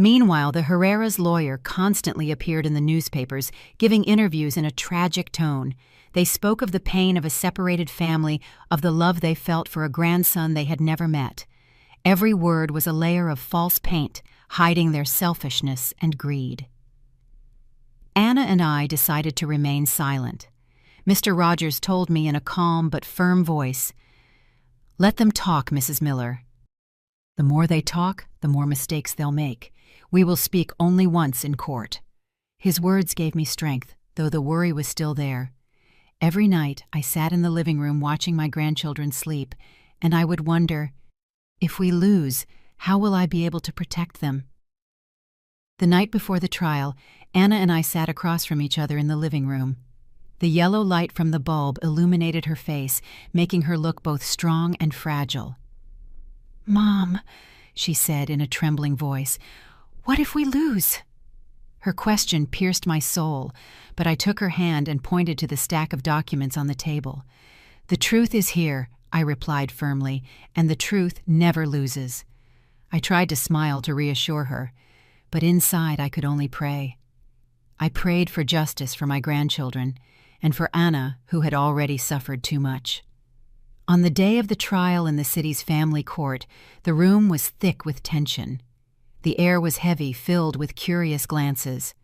Meanwhile, the Herrera's lawyer constantly appeared in the newspapers, giving interviews in a tragic tone. They spoke of the pain of a separated family, of the love they felt for a grandson they had never met. Every word was a layer of false paint, hiding their selfishness and greed. Anna and I decided to remain silent. Mr. Rogers told me in a calm but firm voice, "Let them talk, Mrs. Miller. The more they talk, the more mistakes they'll make. We will speak only once in court." His words gave me strength, though the worry was still there. Every night I sat in the living room watching my grandchildren sleep, and I would wonder, if we lose, how will I be able to protect them? The night before the trial, Anna and I sat across from each other in the living room. The yellow light from the bulb illuminated her face, making her look both strong and fragile. "Mom," she said in a trembling voice, "what if we lose?" Her question pierced my soul, but I took her hand and pointed to the stack of documents on the table. "The truth is here," I replied firmly, "and the truth never loses." I tried to smile to reassure her, but inside I could only pray. I prayed for justice for my grandchildren, and for Anna, who had already suffered too much. On the day of the trial in the city's family court, the room was thick with tension. The air was heavy, filled with curious glances.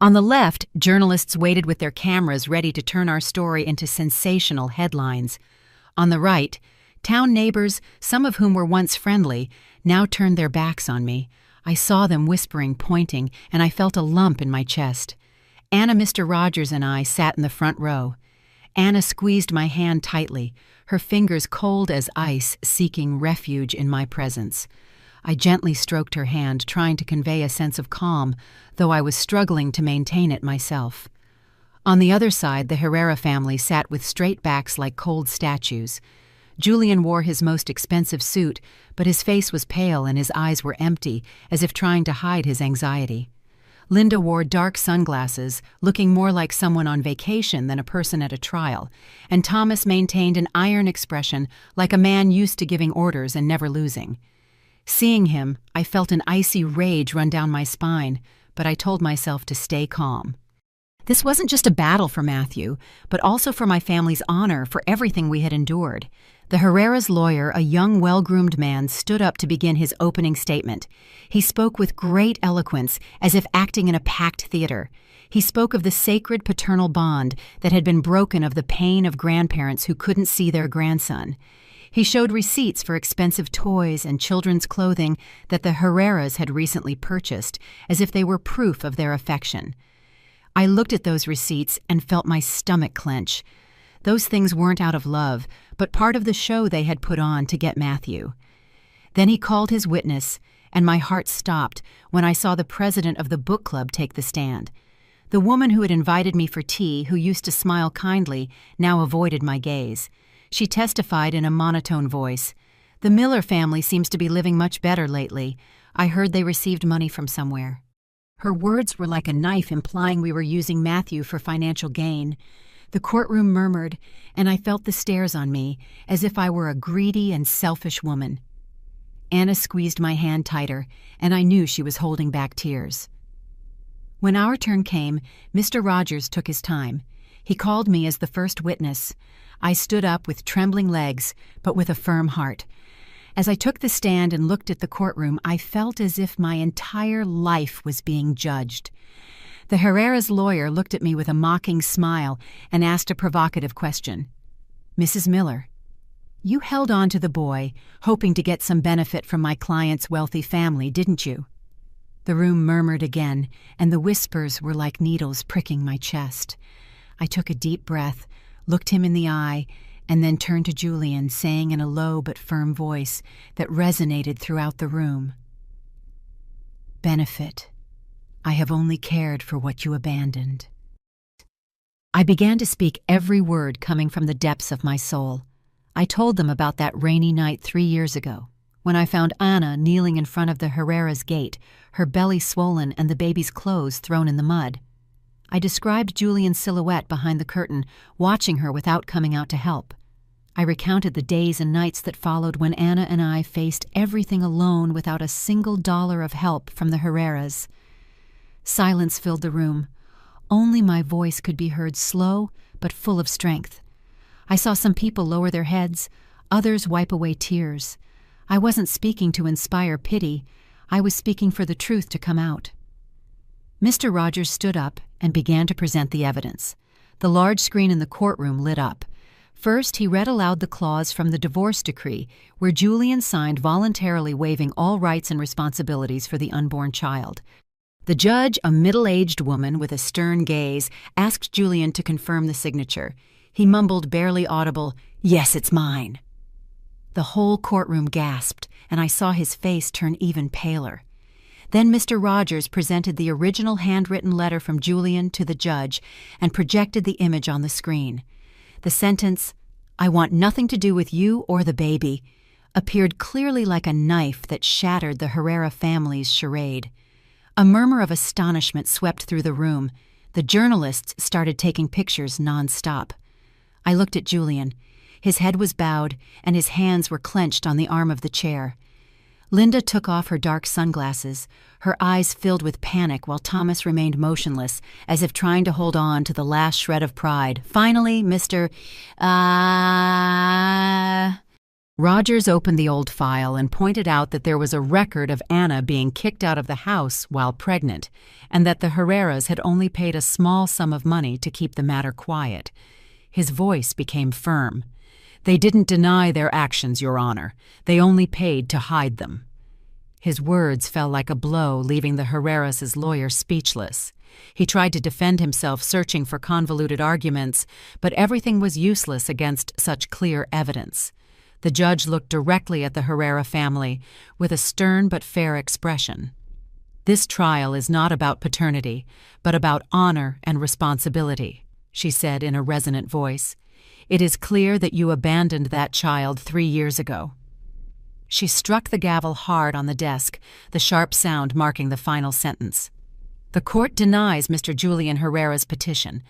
On the left, journalists waited with their cameras ready to turn our story into sensational headlines. On the right, town neighbors, some of whom were once friendly, now turned their backs on me. I saw them whispering, pointing, and I felt a lump in my chest. Anna, Mr. Rogers, and I sat in the front row. Anna squeezed my hand tightly, her fingers cold as ice, seeking refuge in my presence. I gently stroked her hand, trying to convey a sense of calm, though I was struggling to maintain it myself. On the other side, the Herrera family sat with straight backs like cold statues. Julian wore his most expensive suit, but his face was pale and his eyes were empty, as if trying to hide his anxiety. Linda wore dark sunglasses, looking more like someone on vacation than a person at a trial, and Thomas maintained an iron expression, like a man used to giving orders and never losing. Seeing him, I felt an icy rage run down my spine, but I told myself to stay calm. This wasn't just a battle for Matthew, but also for my family's honor, for everything we had endured. The Herrera's lawyer, a young, well-groomed man, stood up to begin his opening statement. He spoke with great eloquence, as if acting in a packed theater. He spoke of the sacred paternal bond that had been broken, of the pain of grandparents who couldn't see their grandson. He showed receipts for expensive toys and children's clothing that the Herreras had recently purchased, as if they were proof of their affection. I looked at those receipts and felt my stomach clench. Those things weren't out of love, but part of the show they had put on to get Matthew. Then he called his witness, and my heart stopped when I saw the president of the book club take the stand. The woman who had invited me for tea, who used to smile kindly, now avoided my gaze. She testified in a monotone voice. "The Miller family seems to be living much better lately. I heard they received money from somewhere." Her words were like a knife, implying we were using Matthew for financial gain. The courtroom murmured, and I felt the stares on me, as if I were a greedy and selfish woman. Anna squeezed my hand tighter, and I knew she was holding back tears. When our turn came, Mr. Rogers took his time. He called me as the first witness. I stood up with trembling legs, but with a firm heart. As I took the stand and looked at the courtroom, I felt as if my entire life was being judged. The Herrera's lawyer looked at me with a mocking smile and asked a provocative question. "Mrs. Miller, you held on to the boy, hoping to get some benefit from my client's wealthy family, didn't you?" The room murmured again, and the whispers were like needles pricking my chest. I took a deep breath, looked him in the eye, and then turned to Julian, saying in a low but firm voice that resonated throughout the room, "Benefit. I have only cared for what you abandoned." I began to speak every word coming from the depths of my soul. I told them about that rainy night 3 years ago, when I found Anna kneeling in front of the Herrera's gate, her belly swollen and the baby's clothes thrown in the mud. I described Julian's silhouette behind the curtain, watching her without coming out to help. I recounted the days and nights that followed when Anna and I faced everything alone without a single dollar of help from the Herreras. Silence filled the room. Only my voice could be heard, slow but full of strength. I saw some people lower their heads, others wipe away tears. I wasn't speaking to inspire pity. I was speaking for the truth to come out. Mr. Rogers stood up and began to present the evidence. The large screen in the courtroom lit up. First, he read aloud the clause from the divorce decree, where Julian signed voluntarily waiving all rights and responsibilities for the unborn child. The judge, a middle-aged woman with a stern gaze, asked Julian to confirm the signature. He mumbled barely audible, "Yes, it's mine." The whole courtroom gasped, and I saw his face turn even paler. Then Mr. Rogers presented the original handwritten letter from Julian to the judge and projected the image on the screen. The sentence, "I want nothing to do with you or the baby," appeared clearly like a knife that shattered the Herrera family's charade. A murmur of astonishment swept through the room. The journalists started taking pictures nonstop. I looked at Julian. His head was bowed, and his hands were clenched on the arm of the chair. Linda took off her dark sunglasses, her eyes filled with panic while Thomas remained motionless, as if trying to hold on to the last shred of pride. Finally, Mr. Rogers opened the old file and pointed out that there was a record of Anna being kicked out of the house while pregnant, and that the Herreras had only paid a small sum of money to keep the matter quiet. His voice became firm. "They didn't deny their actions, Your Honor. They only paid to hide them." His words fell like a blow, leaving the Herreras' lawyer speechless. He tried to defend himself, searching for convoluted arguments, but everything was useless against such clear evidence. The judge looked directly at the Herrera family with a stern but fair expression. "This trial is not about paternity, but about honor and responsibility," she said in a resonant voice. "It is clear that you abandoned that child 3 years ago." She struck the gavel hard on the desk, the sharp sound marking the final sentence. "The court denies Mr. Julian Herrera's petition.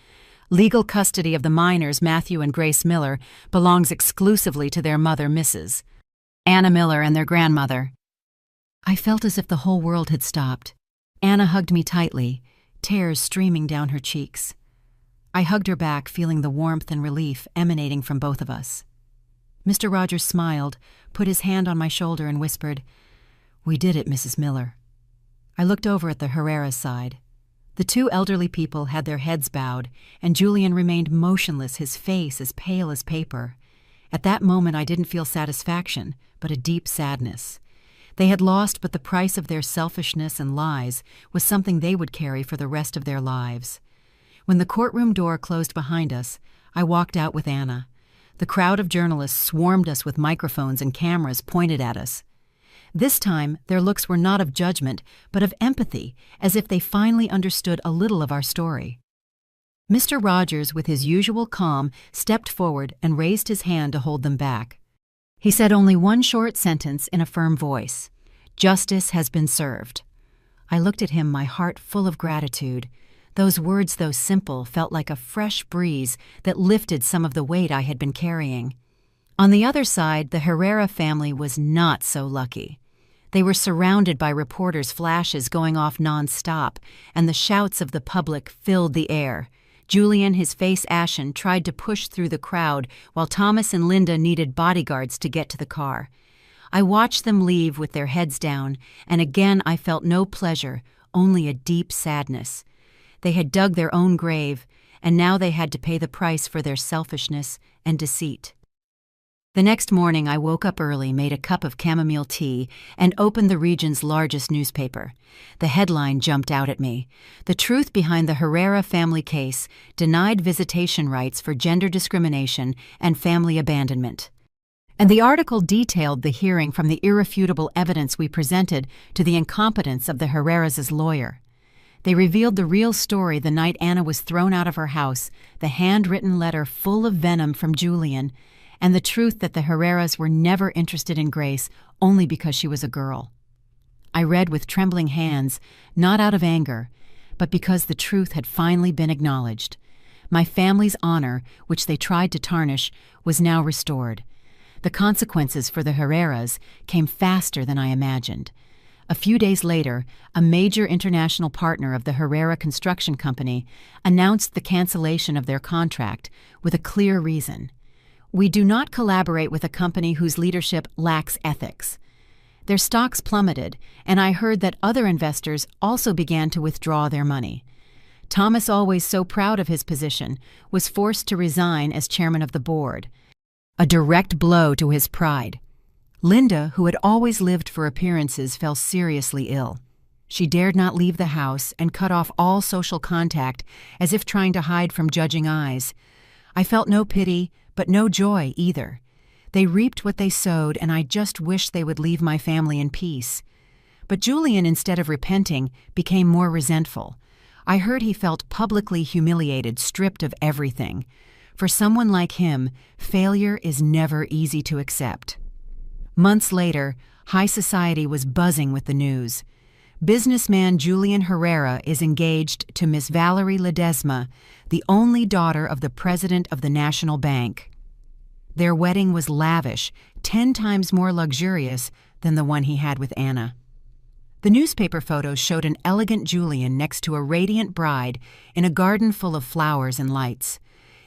Legal custody of the minors, Matthew and Grace Miller, belongs exclusively to their mother, Mrs. Anna Miller, and their grandmother." I felt as if the whole world had stopped. Anna hugged me tightly, tears streaming down her cheeks. I hugged her back, feeling the warmth and relief emanating from both of us. Mr. Rogers smiled, put his hand on my shoulder, and whispered, "We did it, Mrs. Miller." I looked over at the Herrera's side. The 2 elderly people had their heads bowed, and Julian remained motionless, his face as pale as paper. At that moment I didn't feel satisfaction, but a deep sadness. They had lost, but the price of their selfishness and lies was something they would carry for the rest of their lives. When the courtroom door closed behind us, I walked out with Anna. The crowd of journalists swarmed us with microphones and cameras pointed at us. This time, their looks were not of judgment, but of empathy, as if they finally understood a little of our story. Mr. Rogers, with his usual calm, stepped forward and raised his hand to hold them back. He said only one short sentence in a firm voice: "Justice has been served." I looked at him, my heart full of gratitude. Those words, though simple, felt like a fresh breeze that lifted some of the weight I had been carrying. On the other side, the Herrera family was not so lucky. They were surrounded by reporters' flashes going off nonstop, and the shouts of the public filled the air. Julian, his face ashen, tried to push through the crowd, while Thomas and Linda needed bodyguards to get to the car. I watched them leave with their heads down, and again I felt no pleasure, only a deep sadness. They had dug their own grave, and now they had to pay the price for their selfishness and deceit. The next morning I woke up early, made a cup of chamomile tea, and opened the region's largest newspaper. The headline jumped out at me: "The truth behind the Herrera family case, denied visitation rights for gender discrimination and family abandonment." And the article detailed the hearing from the irrefutable evidence we presented to the incompetence of the Herreras' lawyer. They revealed the real story the night Anna was thrown out of her house, the handwritten letter full of venom from Julian, and the truth that the Herreras were never interested in Grace only because she was a girl. I read with trembling hands, not out of anger, but because the truth had finally been acknowledged. My family's honor, which they tried to tarnish, was now restored. The consequences for the Herreras came faster than I imagined. A few days later, a major international partner of the Herrera Construction Company announced the cancellation of their contract with a clear reason. "We do not collaborate with a company whose leadership lacks ethics." Their stocks plummeted, and I heard that other investors also began to withdraw their money. Thomas, always so proud of his position, was forced to resign as chairman of the board, a direct blow to his pride. Linda, who had always lived for appearances, fell seriously ill. She dared not leave the house and cut off all social contact, as if trying to hide from judging eyes. I felt no pity, but no joy either. They reaped what they sowed, and I just wished they would leave my family in peace. But Julian, instead of repenting, became more resentful. I heard he felt publicly humiliated, stripped of everything. For someone like him, failure is never easy to accept. Months later, high society was buzzing with the news. Businessman Julian Herrera is engaged to Miss Valerie Ledesma, the only daughter of the president of the National Bank. Their wedding was lavish, 10 times more luxurious than the one he had with Anna. The newspaper photos showed an elegant Julian next to a radiant bride in a garden full of flowers and lights.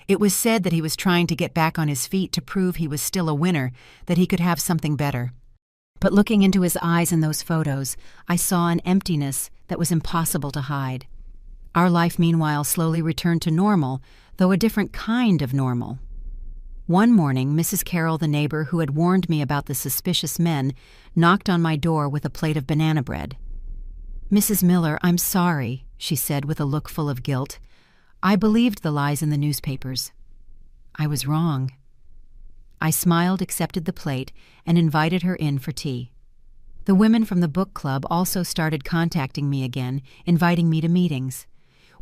It was said that he was trying to get back on his feet to prove he was still a winner, that he could have something better. But looking into his eyes in those photos, I saw an emptiness that was impossible to hide. Our life, meanwhile, slowly returned to normal, though a different kind of normal. One morning, Mrs. Carroll, the neighbor who had warned me about the suspicious men, knocked on my door with a plate of banana bread. "Mrs. Miller, I'm sorry," she said with a look full of guilt. "I believed the lies in the newspapers. I was wrong." I smiled, accepted the plate, and invited her in for tea. The women from the book club also started contacting me again, inviting me to meetings.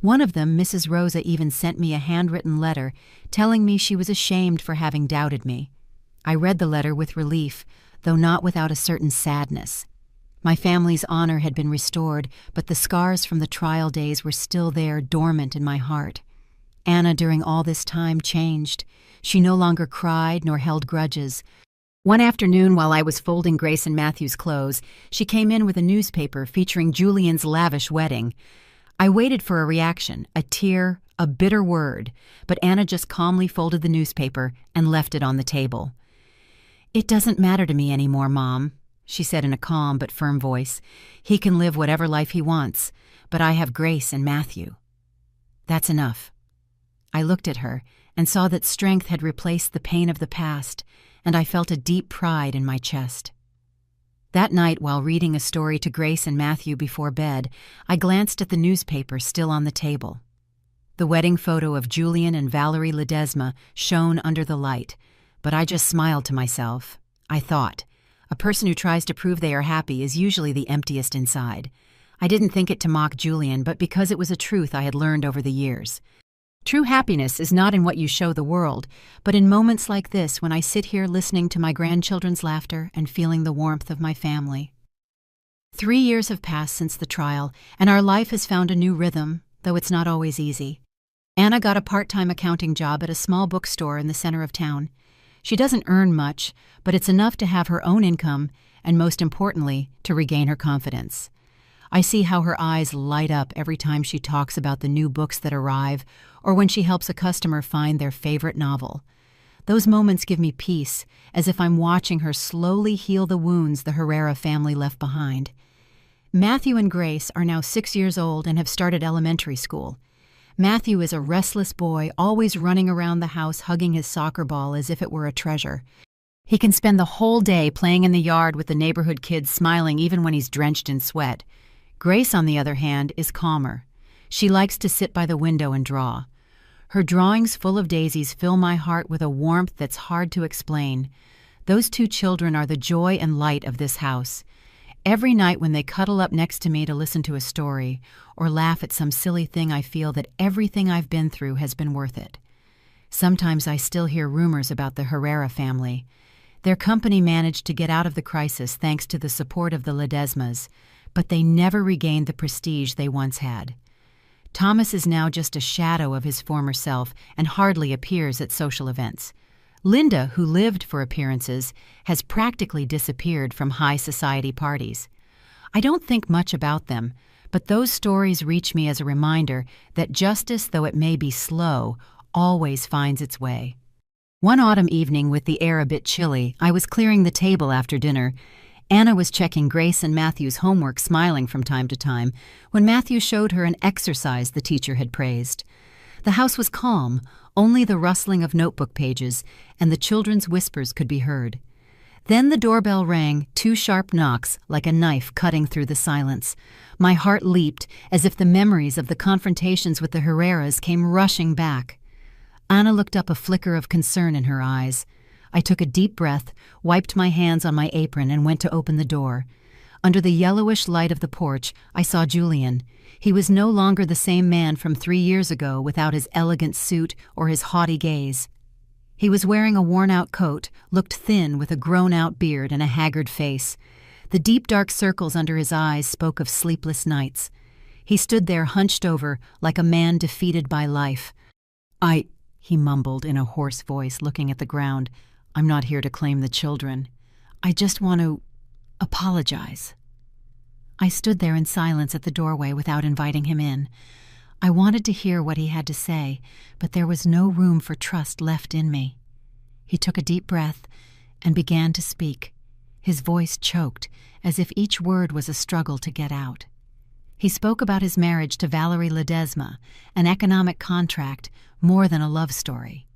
One of them, Mrs. Rosa, even sent me a handwritten letter telling me she was ashamed for having doubted me. I read the letter with relief, though not without a certain sadness. My family's honor had been restored, but the scars from the trial days were still there, dormant in my heart. Anna, during all this time, changed. She no longer cried nor held grudges. One afternoon, while I was folding Grace and Matthew's clothes, she came in with a newspaper featuring Julian's lavish wedding. I waited for a reaction, a tear, a bitter word, but Anna just calmly folded the newspaper and left it on the table. "It doesn't matter to me anymore, Mom," she said in a calm but firm voice. "He can live whatever life he wants, but I have Grace and Matthew. That's enough." I looked at her and saw that strength had replaced the pain of the past, and I felt a deep pride in my chest. That night, while reading a story to Grace and Matthew before bed, I glanced at the newspaper still on the table. The wedding photo of Julian and Valerie Ledesma shone under the light, but I just smiled to myself. I thought, a person who tries to prove they are happy is usually the emptiest inside. I didn't think it to mock Julian, but because it was a truth I had learned over the years. True happiness is not in what you show the world, but in moments like this when I sit here listening to my grandchildren's laughter and feeling the warmth of my family. 3 years have passed since the trial, and our life has found a new rhythm, though it's not always easy. Anna got a part-time accounting job at a small bookstore in the center of town. She doesn't earn much, but it's enough to have her own income and, most importantly, to regain her confidence. I see how her eyes light up every time she talks about the new books that arrive or when she helps a customer find their favorite novel. Those moments give me peace, as if I'm watching her slowly heal the wounds the Herrera family left behind. Matthew and Grace are now 6 years old and have started elementary school. Matthew is a restless boy, always running around the house hugging his soccer ball as if it were a treasure. He can spend the whole day playing in the yard with the neighborhood kids, smiling even when he's drenched in sweat. Grace, on the other hand, is calmer. She likes to sit by the window and draw. Her drawings full of daisies fill my heart with a warmth that's hard to explain. Those 2 children are the joy and light of this house. Every night when they cuddle up next to me to listen to a story or laugh at some silly thing, I feel that everything I've been through has been worth it. Sometimes I still hear rumors about the Herrera family. Their company managed to get out of the crisis thanks to the support of the Ledesmas, but they never regained the prestige they once had. Thomas is now just a shadow of his former self and hardly appears at social events. Linda, who lived for appearances, has practically disappeared from high society parties. I don't think much about them, but those stories reach me as a reminder that justice, though it may be slow, always finds its way. One autumn evening, with the air a bit chilly, I was clearing the table after dinner. Anna was checking Grace and Matthew's homework, smiling from time to time, when Matthew showed her an exercise the teacher had praised. The house was calm, only the rustling of notebook pages and the children's whispers could be heard. Then the doorbell rang, 2 sharp knocks, like a knife cutting through the silence. My heart leaped, as if the memories of the confrontations with the Herreras came rushing back. Anna looked up, a flicker of concern in her eyes. I took a deep breath, wiped my hands on my apron, and went to open the door. Under the yellowish light of the porch, I saw Julian. He was no longer the same man from 3 years ago, without his elegant suit or his haughty gaze. He was wearing a worn-out coat, looked thin with a grown-out beard and a haggard face. The deep dark circles under his eyes spoke of sleepless nights. He stood there hunched over, like a man defeated by life. He mumbled in a hoarse voice, looking at the ground. "I'm not here to claim the children. I just want to apologize." I stood there in silence at the doorway without inviting him in. I wanted to hear what he had to say, but there was no room for trust left in me. He took a deep breath and began to speak. His voice choked, as if each word was a struggle to get out. He spoke about his marriage to Valerie Ledesma, an economic contract, more than a love story.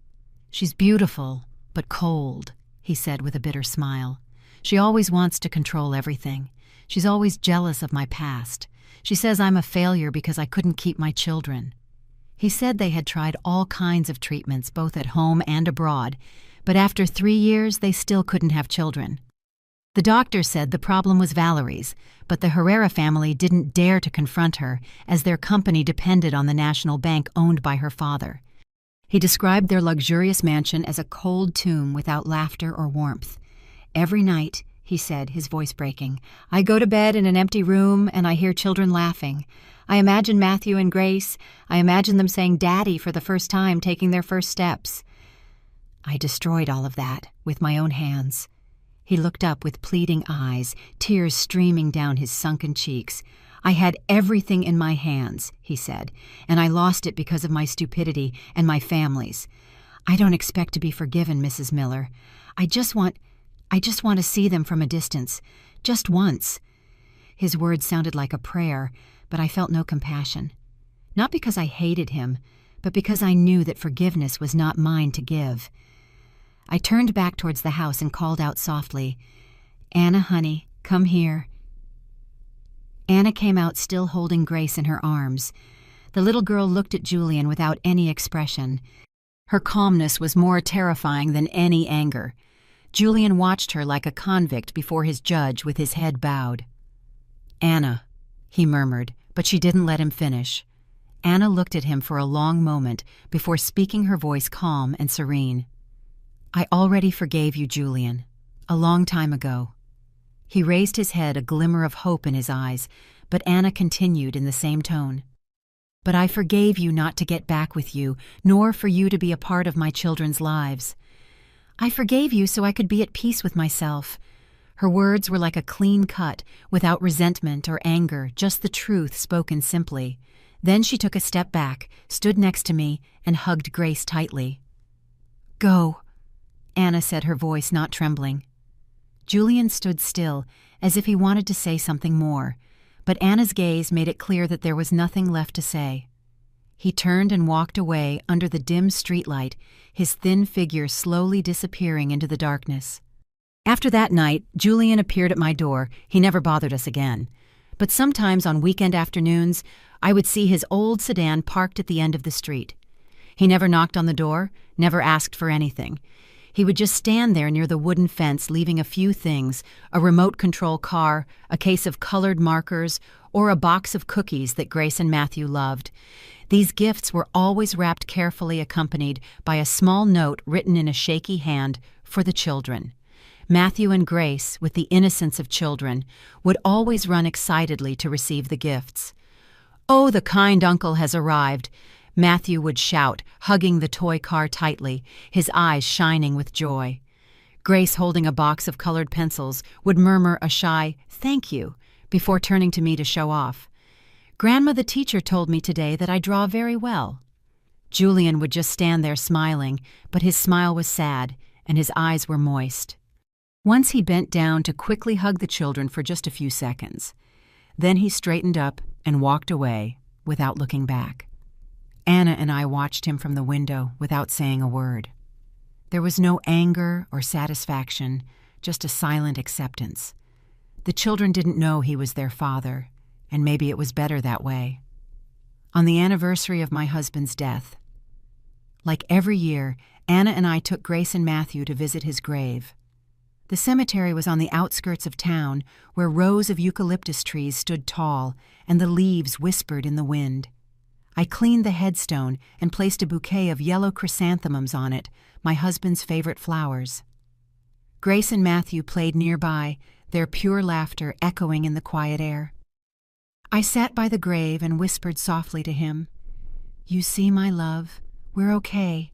"She's beautiful, but cold," he said with a bitter smile. "She always wants to control everything. She's always jealous of my past. She says I'm a failure because I couldn't keep my children." He said they had tried all kinds of treatments, both at home and abroad, but after 3 years they still couldn't have children. The doctor said the problem was Valerie's, but the Herrera family didn't dare to confront her, as their company depended on the national bank owned by her father. He described their luxurious mansion as a cold tomb without laughter or warmth. "Every night," he said, his voice breaking, "I go to bed in an empty room and I hear children laughing. I imagine Matthew and Grace. I imagine them saying Daddy for the first time, taking their first steps. I destroyed all of that with my own hands." He looked up with pleading eyes, tears streaming down his sunken cheeks. "I had everything in my hands," he said, "and I lost it because of my stupidity and my family's. I don't expect to be forgiven, Mrs. Miller. I just want to see them from a distance, just once." His words sounded like a prayer, but I felt no compassion. Not because I hated him, but because I knew that forgiveness was not mine to give. I turned back towards the house and called out softly, "Anna, honey, come here." Anna came out, still holding Grace in her arms. The little girl looked at Julian without any expression. Her calmness was more terrifying than any anger. Julian watched her like a convict before his judge with his head bowed. "Anna," he murmured, but she didn't let him finish. Anna looked at him for a long moment before speaking, her voice calm and serene. "I already forgave you, Julian, a long time ago." He raised his head, a glimmer of hope in his eyes, but Anna continued in the same tone. "But I forgave you not to get back with you, nor for you to be a part of my children's lives. I forgave you so I could be at peace with myself." Her words were like a clean cut, without resentment or anger, just the truth spoken simply. Then she took a step back, stood next to me, and hugged Grace tightly. "Go," Anna said, her voice not trembling. Julian stood still, as if he wanted to say something more, but Anna's gaze made it clear that there was nothing left to say. He turned and walked away under the dim streetlight, his thin figure slowly disappearing into the darkness. After that night, Julian appeared at my door. He never bothered us again. But sometimes on weekend afternoons, I would see his old sedan parked at the end of the street. He never knocked on the door, never asked for anything. He would just stand there near the wooden fence, leaving a few things: a remote control car, a case of colored markers, or a box of cookies that Grace and Matthew loved. These gifts were always wrapped carefully, accompanied by a small note written in a shaky hand for the children. Matthew and Grace, with the innocence of children, would always run excitedly to receive the gifts. "Oh, the kind uncle has arrived," Matthew would shout, hugging the toy car tightly, his eyes shining with joy. Grace, holding a box of colored pencils, would murmur a shy, "Thank you," before turning to me to show off. "Grandma the teacher told me today that I draw very well." Julian would just stand there smiling, but his smile was sad, and his eyes were moist. Once he bent down to quickly hug the children for just a few seconds. Then he straightened up and walked away without looking back. Anna and I watched him from the window without saying a word. There was no anger or satisfaction, just a silent acceptance. The children didn't know he was their father, and maybe it was better that way. On the anniversary of my husband's death, like every year, Anna and I took Grace and Matthew to visit his grave. The cemetery was on the outskirts of town, where rows of eucalyptus trees stood tall and the leaves whispered in the wind. I cleaned the headstone and placed a bouquet of yellow chrysanthemums on it, my husband's favorite flowers. Grace and Matthew played nearby, their pure laughter echoing in the quiet air. I sat by the grave and whispered softly to him, "You see, my love, we're okay.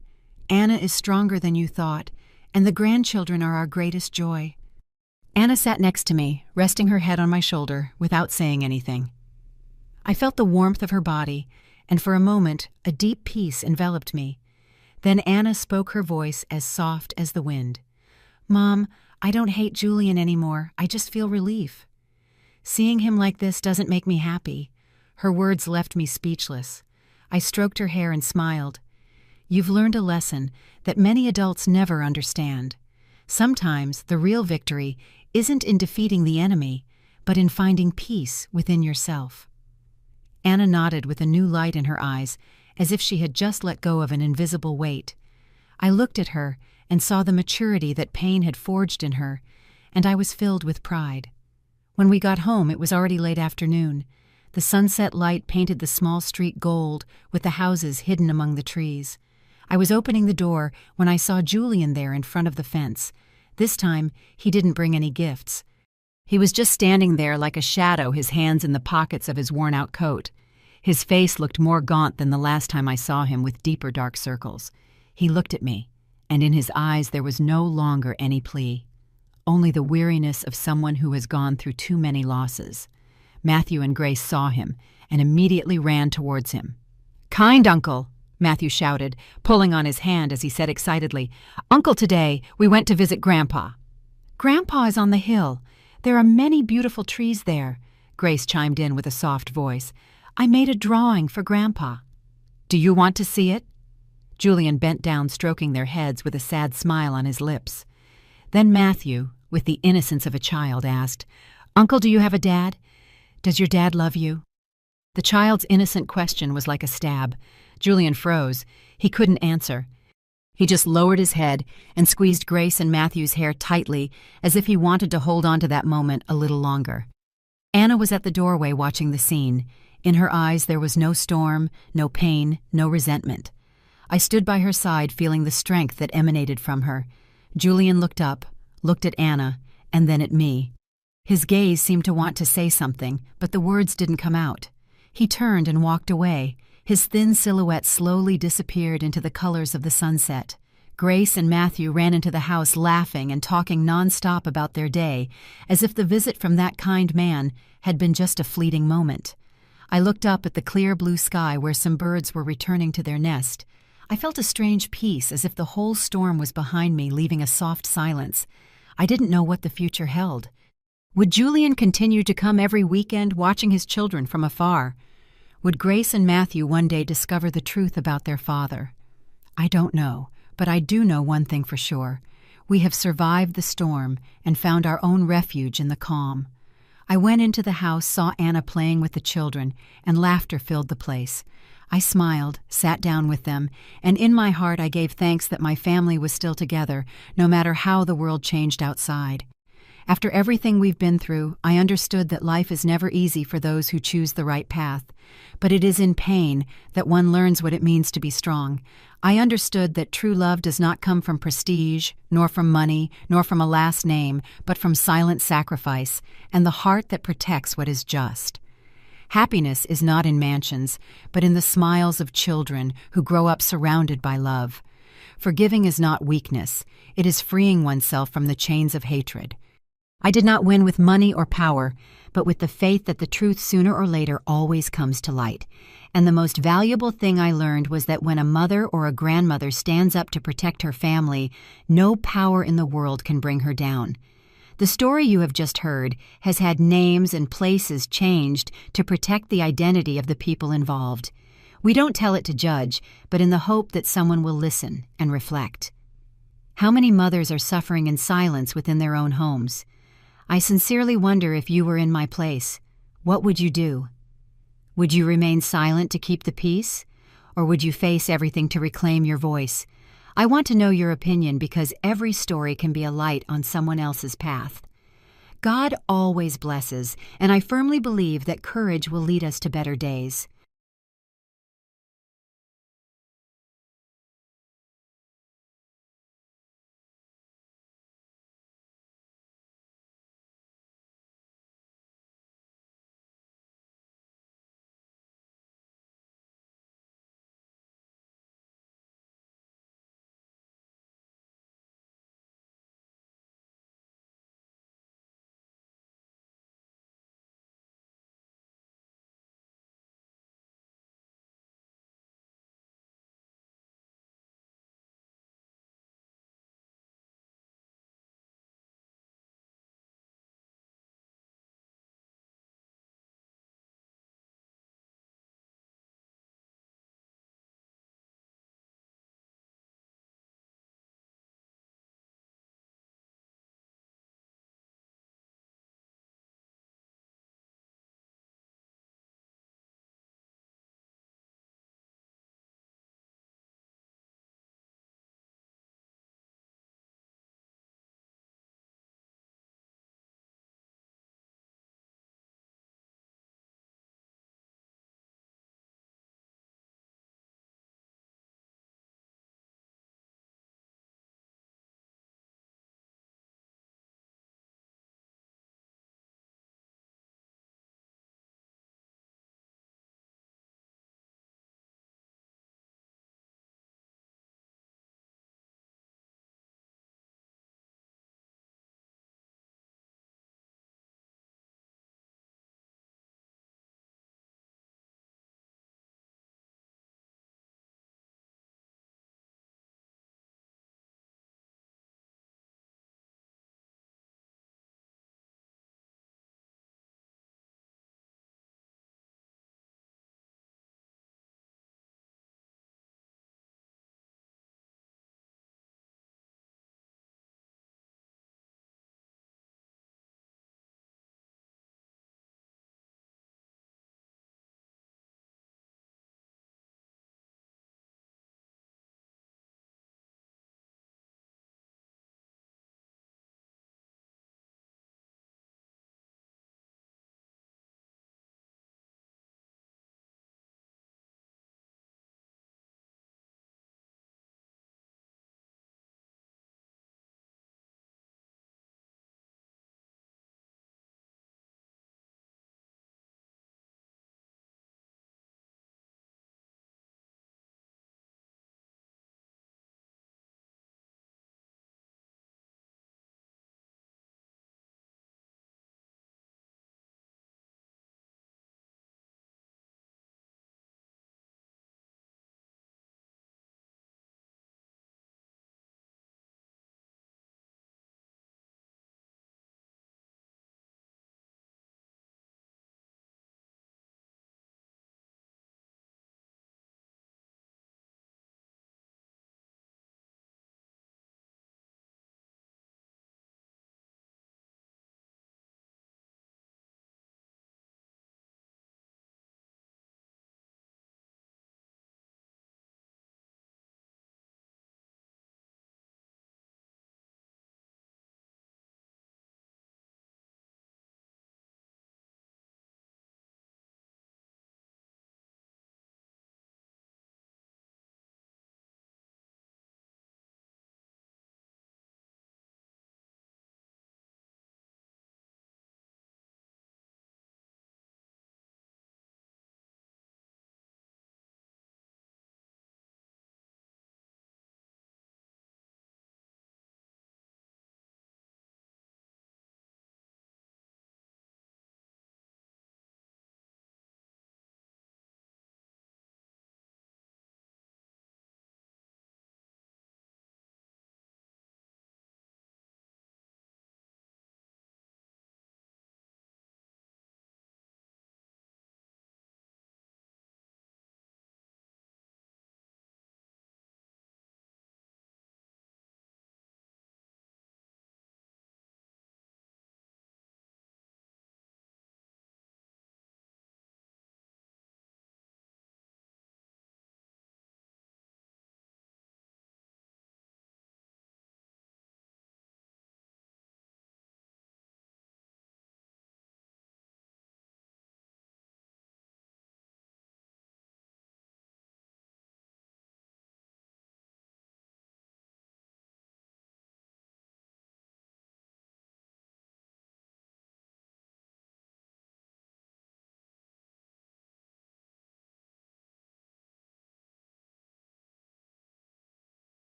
Anna is stronger than you thought, and the grandchildren are our greatest joy." Anna sat next to me, resting her head on my shoulder without saying anything. I felt the warmth of her body, and for a moment a deep peace enveloped me. Then Anna spoke, her voice as soft as the wind. "Mom, I don't hate Julian anymore. I just feel relief. Seeing him like this doesn't make me happy." Her words left me speechless. I stroked her hair and smiled. "You've learned a lesson that many adults never understand. Sometimes the real victory isn't in defeating the enemy, but in finding peace within yourself." Anna nodded with a new light in her eyes, as if she had just let go of an invisible weight. I looked at her and saw the maturity that pain had forged in her, and I was filled with pride. When we got home, it was already late afternoon. The sunset light painted the small street gold, with the houses hidden among the trees. I was opening the door when I saw Julian there in front of the fence. This time, he didn't bring any gifts. He was just standing there like a shadow, his hands in the pockets of his worn-out coat. His face looked more gaunt than the last time I saw him, with deeper dark circles. He looked at me, and in his eyes there was no longer any plea, only the weariness of someone who has gone through too many losses. Matthew and Grace saw him and immediately ran towards him. "Kind uncle," Matthew shouted, pulling on his hand as he said excitedly, "Uncle, today we went to visit Grandpa." "Grandpa is on the hill. There are many beautiful trees there," Grace chimed in with a soft voice. "I made a drawing for Grandpa." "Do you want to see it?" Julian bent down, stroking their heads with a sad smile on his lips. Then Matthew, with the innocence of a child, asked, "Uncle, do you have a dad? Does your dad love you?" The child's innocent question was like a stab. Julian froze. He couldn't answer. He just lowered his head and squeezed Grace and Matthew's hair tightly, as if he wanted to hold on to that moment a little longer. Anna was at the doorway watching the scene. In her eyes there was no storm, no pain, no resentment. I stood by her side, feeling the strength that emanated from her. Julian looked up, looked at Anna, and then at me. His gaze seemed to want to say something, but the words didn't come out. He turned and walked away. His thin silhouette slowly disappeared into the colors of the sunset. Grace and Matthew ran into the house laughing and talking nonstop about their day, as if the visit from that kind man had been just a fleeting moment. I looked up at the clear blue sky where some birds were returning to their nest. I felt a strange peace, as if the whole storm was behind me, leaving a soft silence. I didn't know what the future held. Would Julian continue to come every weekend, watching his children from afar? Would Grace and Matthew one day discover the truth about their father? I don't know, but I do know one thing for sure. We have survived the storm and found our own refuge in the calm. I went into the house, saw Anna playing with the children, and laughter filled the place. I smiled, sat down with them, and in my heart I gave thanks that my family was still together, no matter how the world changed outside. After everything we've been through, I understood that life is never easy for those who choose the right path. But it is in pain that one learns what it means to be strong. I understood that true love does not come from prestige, nor from money, nor from a last name, but from silent sacrifice, and the heart that protects what is just. Happiness is not in mansions, but in the smiles of children who grow up surrounded by love. Forgiving is not weakness, it is freeing oneself from the chains of hatred. I did not win with money or power, but with the faith that the truth sooner or later always comes to light. And the most valuable thing I learned was that when a mother or a grandmother stands up to protect her family, no power in the world can bring her down. The story you have just heard has had names and places changed to protect the identity of the people involved. We don't tell it to judge, but in the hope that someone will listen and reflect. How many mothers are suffering in silence within their own homes? I sincerely wonder if you were in my place. What would you do? Would you remain silent to keep the peace? Or would you face everything to reclaim your voice? I want to know your opinion because every story can be a light on someone else's path. God always blesses, and I firmly believe that courage will lead us to better days.